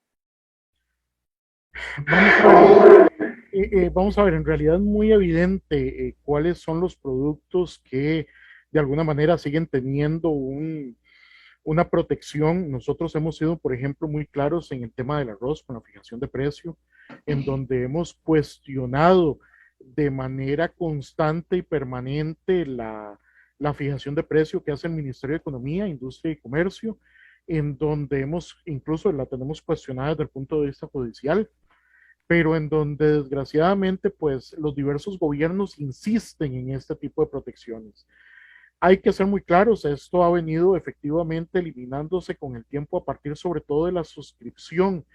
Vamos a ver, en realidad es muy evidente cuáles son los productos que de alguna manera siguen teniendo una protección. Nosotros hemos sido, por ejemplo, muy claros en el tema del arroz con la fijación de precio, en donde hemos cuestionado de manera constante y permanente la fijación de precio que hace el Ministerio de Economía, Industria y Comercio, en donde hemos, incluso la tenemos cuestionada desde el punto de vista judicial, pero en donde desgraciadamente pues los diversos gobiernos insisten en este tipo de protecciones. Hay que ser muy claros, esto ha venido efectivamente eliminándose con el tiempo a partir sobre todo de la suscripción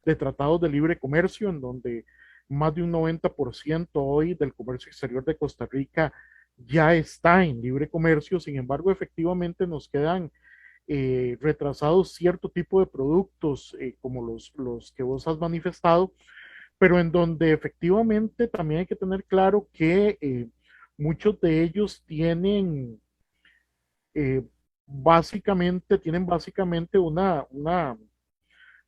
de tratados de libre comercio, en donde más de un 90% hoy del comercio exterior de Costa Rica ya está en libre comercio. Sin embargo, efectivamente nos quedan retrasados cierto tipo de productos como los que vos has manifestado, pero en donde efectivamente también hay que tener claro que muchos de ellos eh, tienen básicamente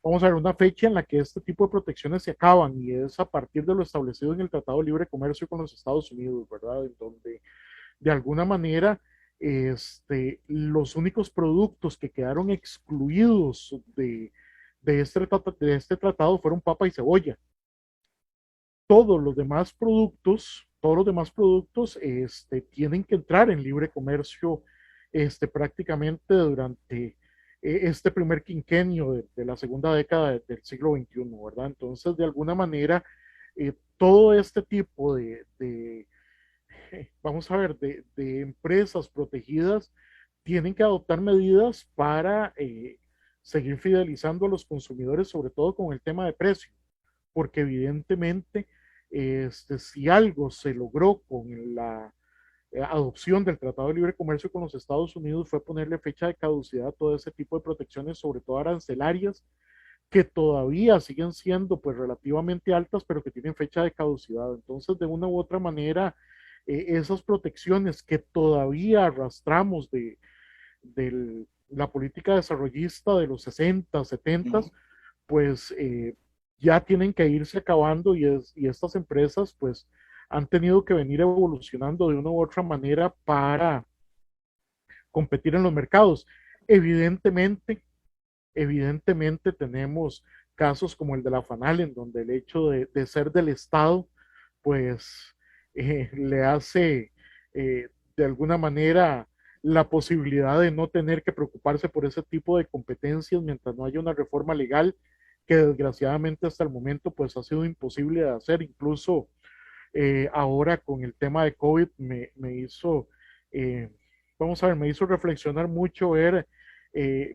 vamos a ver, una fecha en la que este tipo de protecciones se acaban y es a partir de lo establecido en el Tratado de Libre Comercio con los Estados Unidos, ¿verdad? En donde de alguna manera los únicos productos que quedaron excluidos de este tratado fueron papa y cebolla. Todos los demás productos tienen que entrar en libre comercio prácticamente durante este primer quinquenio de la segunda década del siglo XXI, ¿verdad? Entonces, de alguna manera, todo este tipo vamos a ver, de empresas protegidas tienen que adoptar medidas para seguir fidelizando a los consumidores, sobre todo con el tema de precio, porque evidentemente si algo se logró con la adopción del Tratado de Libre Comercio con los Estados Unidos fue ponerle fecha de caducidad a todo ese tipo de protecciones, sobre todo arancelarias, que todavía siguen siendo pues relativamente altas, pero que tienen fecha de caducidad. Entonces, de una u otra manera, esas protecciones que todavía arrastramos de la política desarrollista de los 60, 70, pues ya tienen que irse acabando y estas empresas pues han tenido que venir evolucionando de una u otra manera para competir en los mercados. Evidentemente, evidentemente tenemos casos como el de la FANAL, en donde el hecho de ser del Estado, pues le hace de alguna manera la posibilidad de no tener que preocuparse por ese tipo de competencias mientras no haya una reforma legal que desgraciadamente hasta el momento pues ha sido imposible de hacer. Incluso ahora con el tema de COVID me hizo, eh, vamos a ver, me hizo reflexionar mucho ver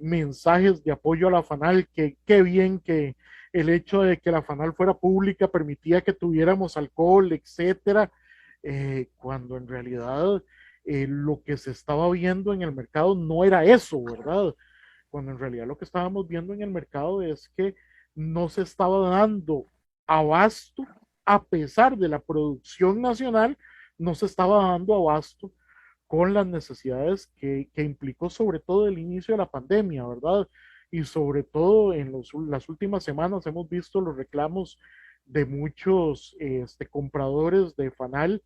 mensajes de apoyo a la FANAL, que qué bien que el hecho de que la FANAL fuera pública permitía que tuviéramos alcohol, etcétera, cuando en realidad lo que se estaba viendo en el mercado no era eso, ¿verdad? Cuando en realidad lo que estábamos viendo en el mercado es que no se estaba dando abasto, a pesar de la producción nacional, no se estaba dando abasto con las necesidades que implicó sobre todo el inicio de la pandemia, ¿verdad? Y sobre todo en las últimas semanas hemos visto los reclamos de muchos compradores de FANAL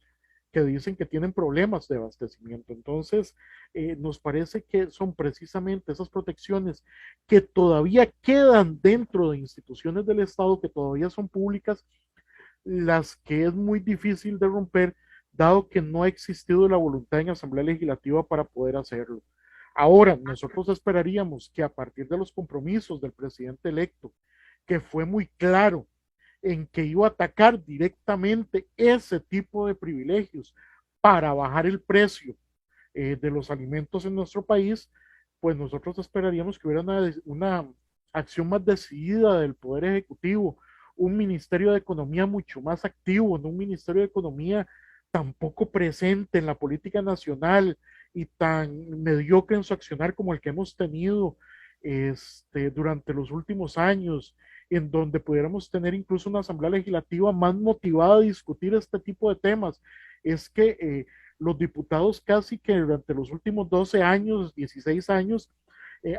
que dicen que tienen problemas de abastecimiento. Entonces, nos parece que son precisamente esas protecciones que todavía quedan dentro de instituciones del Estado, que todavía son públicas, las que es muy difícil de romper, dado que no ha existido la voluntad en Asamblea Legislativa para poder hacerlo. Ahora, nosotros esperaríamos que a partir de los compromisos del presidente electo, que fue muy claro en que iba a atacar directamente ese tipo de privilegios para bajar el precio de los alimentos en nuestro país, pues nosotros esperaríamos que hubiera una acción más decidida del Poder Ejecutivo, un Ministerio de Economía mucho más activo, no un Ministerio de Economía tan poco presente en la política nacional y tan mediocre en su accionar como el que hemos tenido durante los últimos años, en donde pudiéramos tener incluso una asamblea legislativa más motivada a discutir este tipo de temas. Es que los diputados casi que durante los últimos 12 años, 16 años,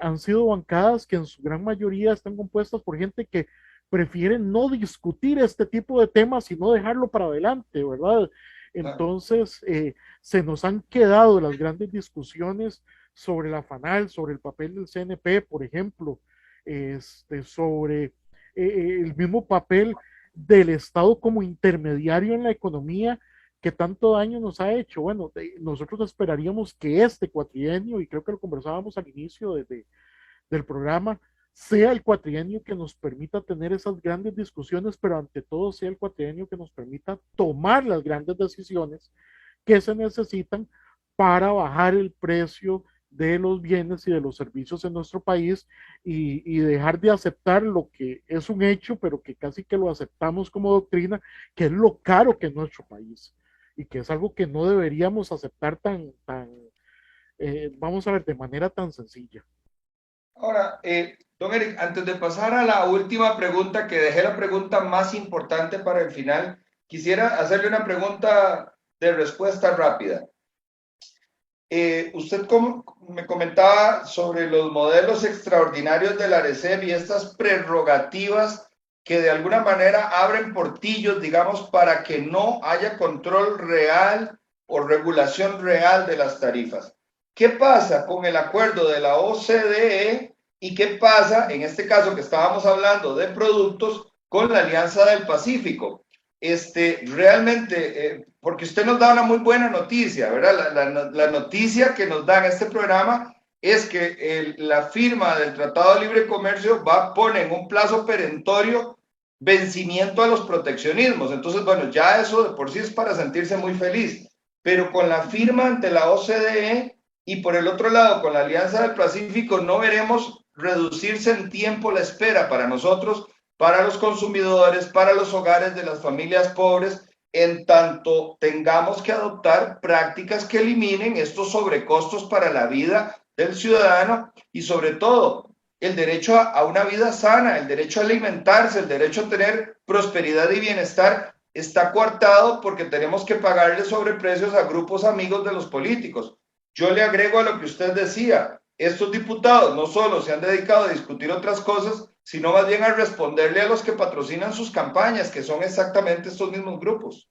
han sido bancadas que en su gran mayoría están compuestas por gente que prefiere no discutir este tipo de temas, sino dejarlo para adelante, ¿verdad? Entonces, se nos han quedado las grandes discusiones sobre la FANAL, sobre el papel del CNP, por ejemplo, sobre el mismo papel del Estado como intermediario en la economía que tanto daño nos ha hecho. Bueno, nosotros esperaríamos que este cuatrienio, y creo que lo conversábamos al inicio del programa, sea el cuatrienio que nos permita tener esas grandes discusiones, pero ante todo sea el cuatrienio que nos permita tomar las grandes decisiones que se necesitan para bajar el precio de los bienes y de los servicios en nuestro país y dejar de aceptar lo que es un hecho, pero que casi que lo aceptamos como doctrina, que es lo caro que es nuestro país y que es algo que no deberíamos aceptar vamos a ver, de manera tan sencilla. Ahora, don Eric, antes de pasar a la última pregunta, que dejé la pregunta más importante para el final, quisiera hacerle una pregunta de respuesta rápida. Usted me comentaba sobre los modelos extraordinarios de la ARECEP y estas prerrogativas que de alguna manera abren portillos, digamos, para que no haya control real o regulación real de las tarifas. ¿Qué pasa con el acuerdo de la OCDE y qué pasa, en este caso que estábamos hablando de productos, con la Alianza del Pacífico? Realmente, porque usted nos da una muy buena noticia, ¿verdad? La noticia que nos da en este programa es que la firma del Tratado de Libre Comercio pone en un plazo perentorio vencimiento a los proteccionismos. Entonces, bueno, ya eso de por sí es para sentirse muy feliz. Pero con la firma ante la OCDE y por el otro lado con la Alianza del Pacífico no veremos reducirse en tiempo la espera para nosotros, para los consumidores, para los hogares de las familias pobres, en tanto tengamos que adoptar prácticas que eliminen estos sobrecostos para la vida del ciudadano y sobre todo el derecho a una vida sana, el derecho a alimentarse, el derecho a tener prosperidad y bienestar está coartado porque tenemos que pagarle sobreprecios a grupos amigos de los políticos. Yo le agrego a lo que usted decía, estos diputados no solo se han dedicado a discutir otras cosas, sino más bien a responderle a los que patrocinan sus campañas, que son exactamente estos mismos grupos.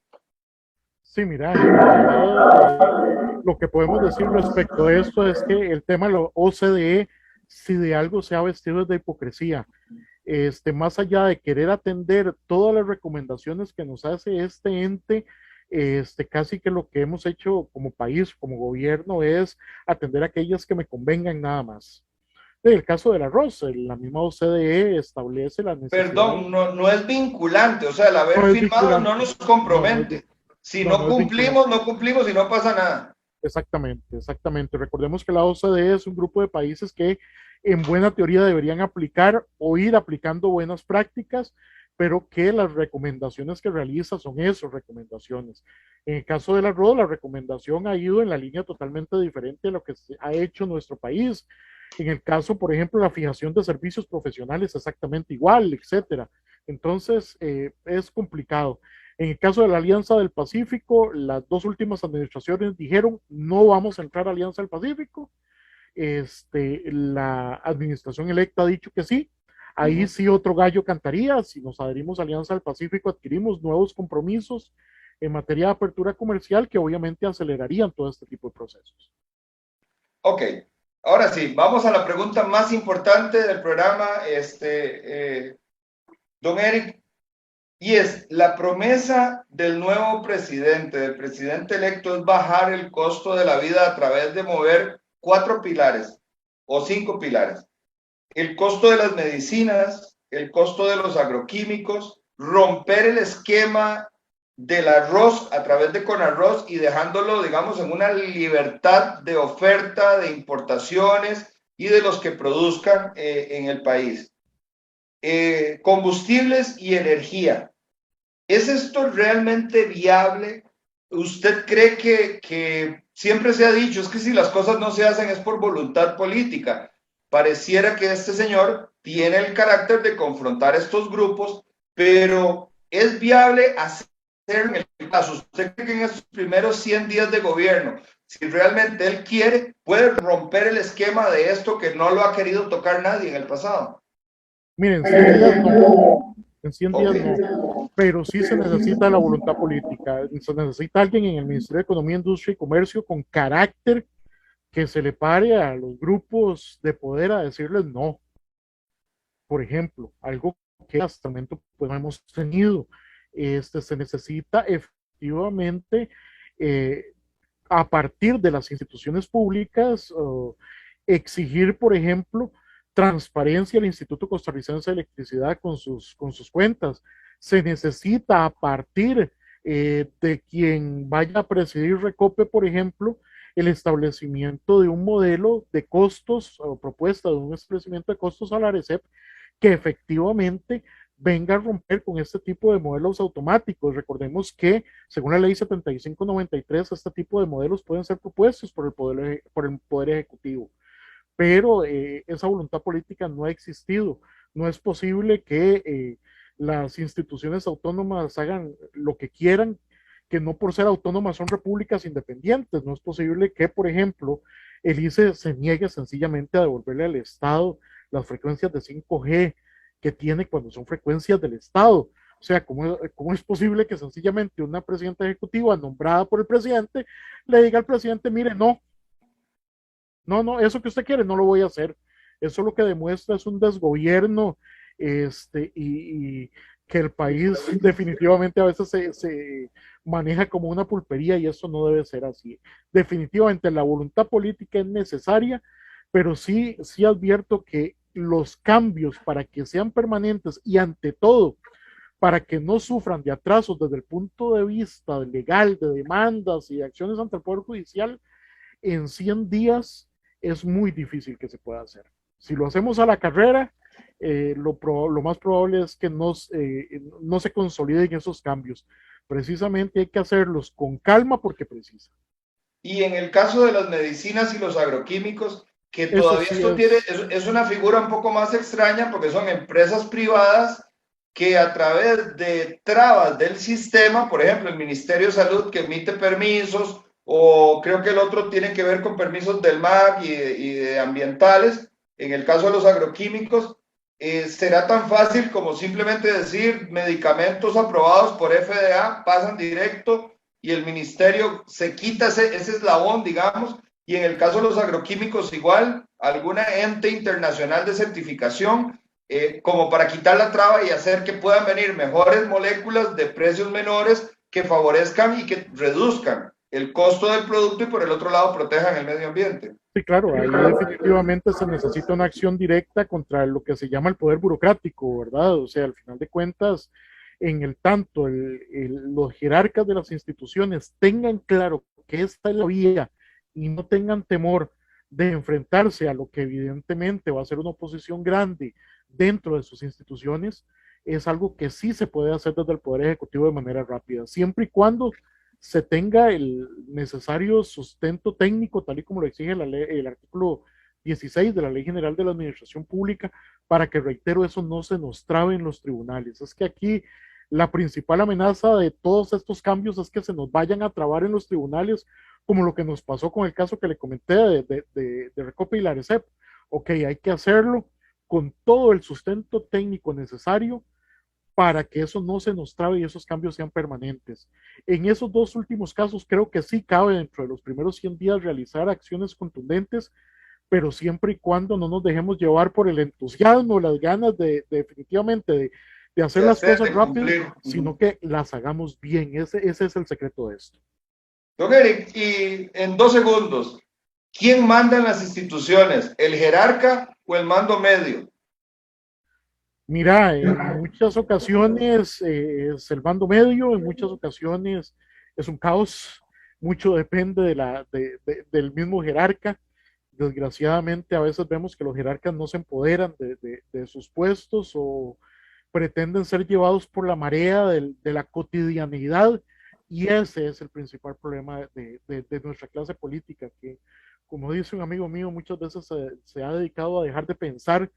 Sí, mira, en realidad lo que podemos decir respecto a esto es que el tema de la OCDE, si de algo se ha vestido es de hipocresía. Más allá de querer atender todas las recomendaciones que nos hace este ente, casi que lo que hemos hecho como país, como gobierno, es atender aquellas que me convengan nada más. En el caso del arroz, la misma OCDE establece la necesidad. Perdón, no es vinculante, o sea, el haber No es firmado no vinculante, nos compromete. no, Si no, no no es vinculante. cumplimos, no cumplimos y no pasa nada. Exactamente, exactamente. Recordemos que la OCDE es un grupo de países que en buena teoría deberían aplicar o ir aplicando buenas prácticas, pero que las recomendaciones que realiza son esas recomendaciones. En el caso del arroz, la recomendación ha ido en la línea totalmente diferente de lo que ha hecho nuestro país. En el caso, por ejemplo, la fijación de servicios profesionales, exactamente igual, etcétera. Entonces, es complicado. En el caso de la Alianza del Pacífico, las dos últimas administraciones dijeron no vamos a entrar a Alianza del Pacífico. La administración electa ha dicho que sí. Ahí sí otro gallo cantaría. Si nos adherimos a Alianza del Pacífico, adquirimos nuevos compromisos en materia de apertura comercial que obviamente acelerarían todo este tipo de procesos. Ok, ahora sí, vamos a la pregunta más importante del programa, don Eric, y es, la promesa del nuevo presidente, del presidente electo, es bajar el costo de la vida a través de mover 4 pilares o 5 pilares. El costo de las medicinas, el costo de los agroquímicos, romper el esquema del arroz a través de Conarroz y dejándolo, digamos, en una libertad de oferta, de importaciones y de los que produzcan en el país. Combustibles y energía. ¿Es esto realmente viable? ¿Usted cree que siempre se ha dicho, es que si las cosas no se hacen es por voluntad política? Pareciera que este señor tiene el carácter de confrontar estos grupos, pero ¿es viable hacer en el caso? ¿Usted cree que en estos primeros 100 días de gobierno, si realmente él quiere, puede romper el esquema de esto que no lo ha querido tocar nadie en el pasado? Miren, 100 días no, en 100 días Ok. no. pero sí se necesita la voluntad política, se necesita alguien en el Ministerio de Economía, Industria y Comercio con carácter que se le pare a los grupos de poder a decirles no. Por ejemplo, algo que hasta el momento pues, no hemos tenido, se necesita efectivamente eh, a partir de las instituciones públicas exigir, por ejemplo, transparencia al Instituto Costarricense de Electricidad con sus cuentas. Se necesita a partir de quien vaya a presidir Recope, por ejemplo, el establecimiento de un modelo de costos o propuesta de un establecimiento de costos a la ARECEP que efectivamente venga a romper con este tipo de modelos automáticos. Recordemos que, según la ley 7593, este tipo de modelos pueden ser propuestos por el poder Ejecutivo, pero esa voluntad política no ha existido. No es posible que las instituciones autónomas hagan lo que quieran, que no por ser autónomas son repúblicas independientes. No es posible que, por ejemplo, el ICE se niegue sencillamente a devolverle al Estado las frecuencias de 5G que tiene cuando son frecuencias del Estado. O sea, ¿cómo es posible que sencillamente una presidenta ejecutiva nombrada por el presidente le diga al presidente, mire, no, eso que usted quiere no lo voy a hacer? Eso lo que demuestra es un desgobierno y que el país definitivamente a veces se maneja como una pulpería y eso no debe ser así. Definitivamente la voluntad política es necesaria, pero sí advierto que los cambios para que sean permanentes y ante todo para que no sufran de atrasos desde el punto de vista legal, de demandas y de acciones ante el Poder Judicial, en 100 días es muy difícil que se pueda hacer. Si lo hacemos a la carrera, lo más probable es que no se consoliden esos cambios. Precisamente hay que hacerlos con calma porque precisa. Y en el caso de las medicinas y los agroquímicos, que Eso todavía sí esto tiene, es, es una figura un poco más extraña porque son empresas privadas que a través de trabas del sistema, por ejemplo, el Ministerio de Salud que emite permisos, o creo que el otro tiene que ver con permisos del MAC y de ambientales, en el caso de los agroquímicos, será tan fácil como simplemente decir medicamentos aprobados por FDA pasan directo y el ministerio se quita ese eslabón, digamos, y en el caso de los agroquímicos igual, alguna ente internacional de certificación como para quitar la traba y hacer que puedan venir mejores moléculas de precios menores que favorezcan y que reduzcan el costo del producto y por el otro lado protejan el medio ambiente. sí, claro, ahí definitivamente se necesita una acción directa contra lo que se llama el poder burocrático, ¿verdad? O sea, al final de cuentas, en el tanto los jerarcas de las instituciones tengan claro que esta es la vía y no tengan temor de enfrentarse a lo que evidentemente va a ser una oposición grande dentro de sus instituciones, es algo que sí se puede hacer desde el Poder Ejecutivo de manera rápida, siempre y cuando se tenga el necesario sustento técnico, tal y como lo exige el artículo 16 de la Ley General de la Administración Pública, para que, reitero, eso no se nos trabe en los tribunales. Es que aquí la principal amenaza de todos estos cambios es que se nos vayan a trabar en los tribunales, como lo que nos pasó con el caso que le comenté de Recope y la ARECEP. Ok, hay que hacerlo con todo el sustento técnico necesario para que eso no se nos trabe y esos cambios sean permanentes. En esos dos últimos casos creo que sí cabe dentro de los primeros 100 días realizar acciones contundentes, pero siempre y cuando no nos dejemos llevar por el entusiasmo, las ganas definitivamente de hacer De las hacer, cosas de rápido, cumplir. sino que las hagamos bien. Ese es el secreto de esto. Don Eric, y en 2 segundos, ¿quién manda en las instituciones? ¿El jerarca o el mando medio? Mira, en muchas ocasiones es el bando medio, en muchas ocasiones es un caos, mucho depende del mismo jerarca. Desgraciadamente, a veces vemos que los jerarcas no se empoderan de sus puestos o pretenden ser llevados por la marea de la cotidianidad y ese es el principal problema de nuestra clase política, que como dice un amigo mío, muchas veces se ha dedicado a dejar de pensar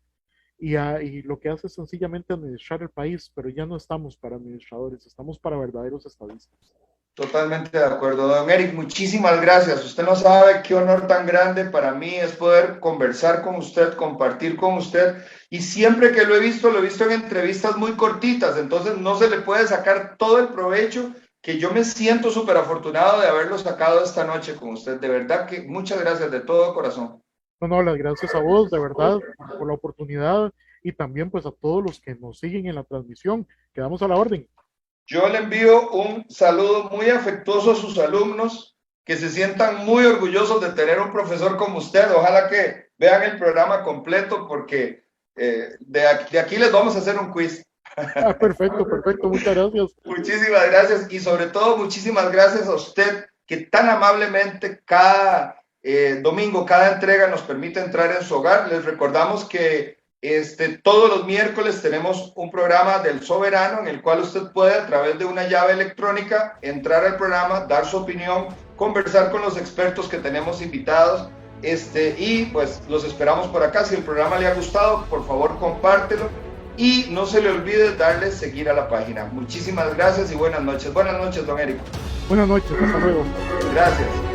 y lo que hace es sencillamente administrar el país, pero ya no estamos para administradores, estamos para verdaderos estadistas. Totalmente de acuerdo, don Eric, muchísimas gracias. Usted no sabe qué honor tan grande para mí es poder conversar con usted, compartir con usted, y siempre que lo he visto en entrevistas muy cortitas, entonces no se le puede sacar todo el provecho, que yo me siento súper afortunado de haberlo sacado esta noche con usted. De verdad que muchas gracias de todo corazón. No, no, las gracias a vos, de verdad, por la oportunidad y también pues a todos los que nos siguen en la transmisión. Quedamos a la orden. Yo le envío un saludo muy afectuoso a sus alumnos, que se sientan muy orgullosos de tener un profesor como usted. Ojalá que vean el programa completo, porque de aquí les vamos a hacer un quiz. Ah, perfecto, perfecto, muchas gracias. Muchísimas gracias, y sobre todo muchísimas gracias a usted, que tan amablemente cada domingo, cada entrega nos permite entrar en su hogar. Les recordamos que todos los miércoles tenemos un programa del Soberano, en el cual usted puede, a través de una llave electrónica, entrar al programa, dar su opinión, conversar con los expertos que tenemos invitados, y pues los esperamos por acá. Si el programa le ha gustado, por favor compártelo, y no se le olvide darle seguir a la página. Muchísimas gracias y buenas noches. Buenas noches, don Eric. Buenas noches, hasta luego. Gracias.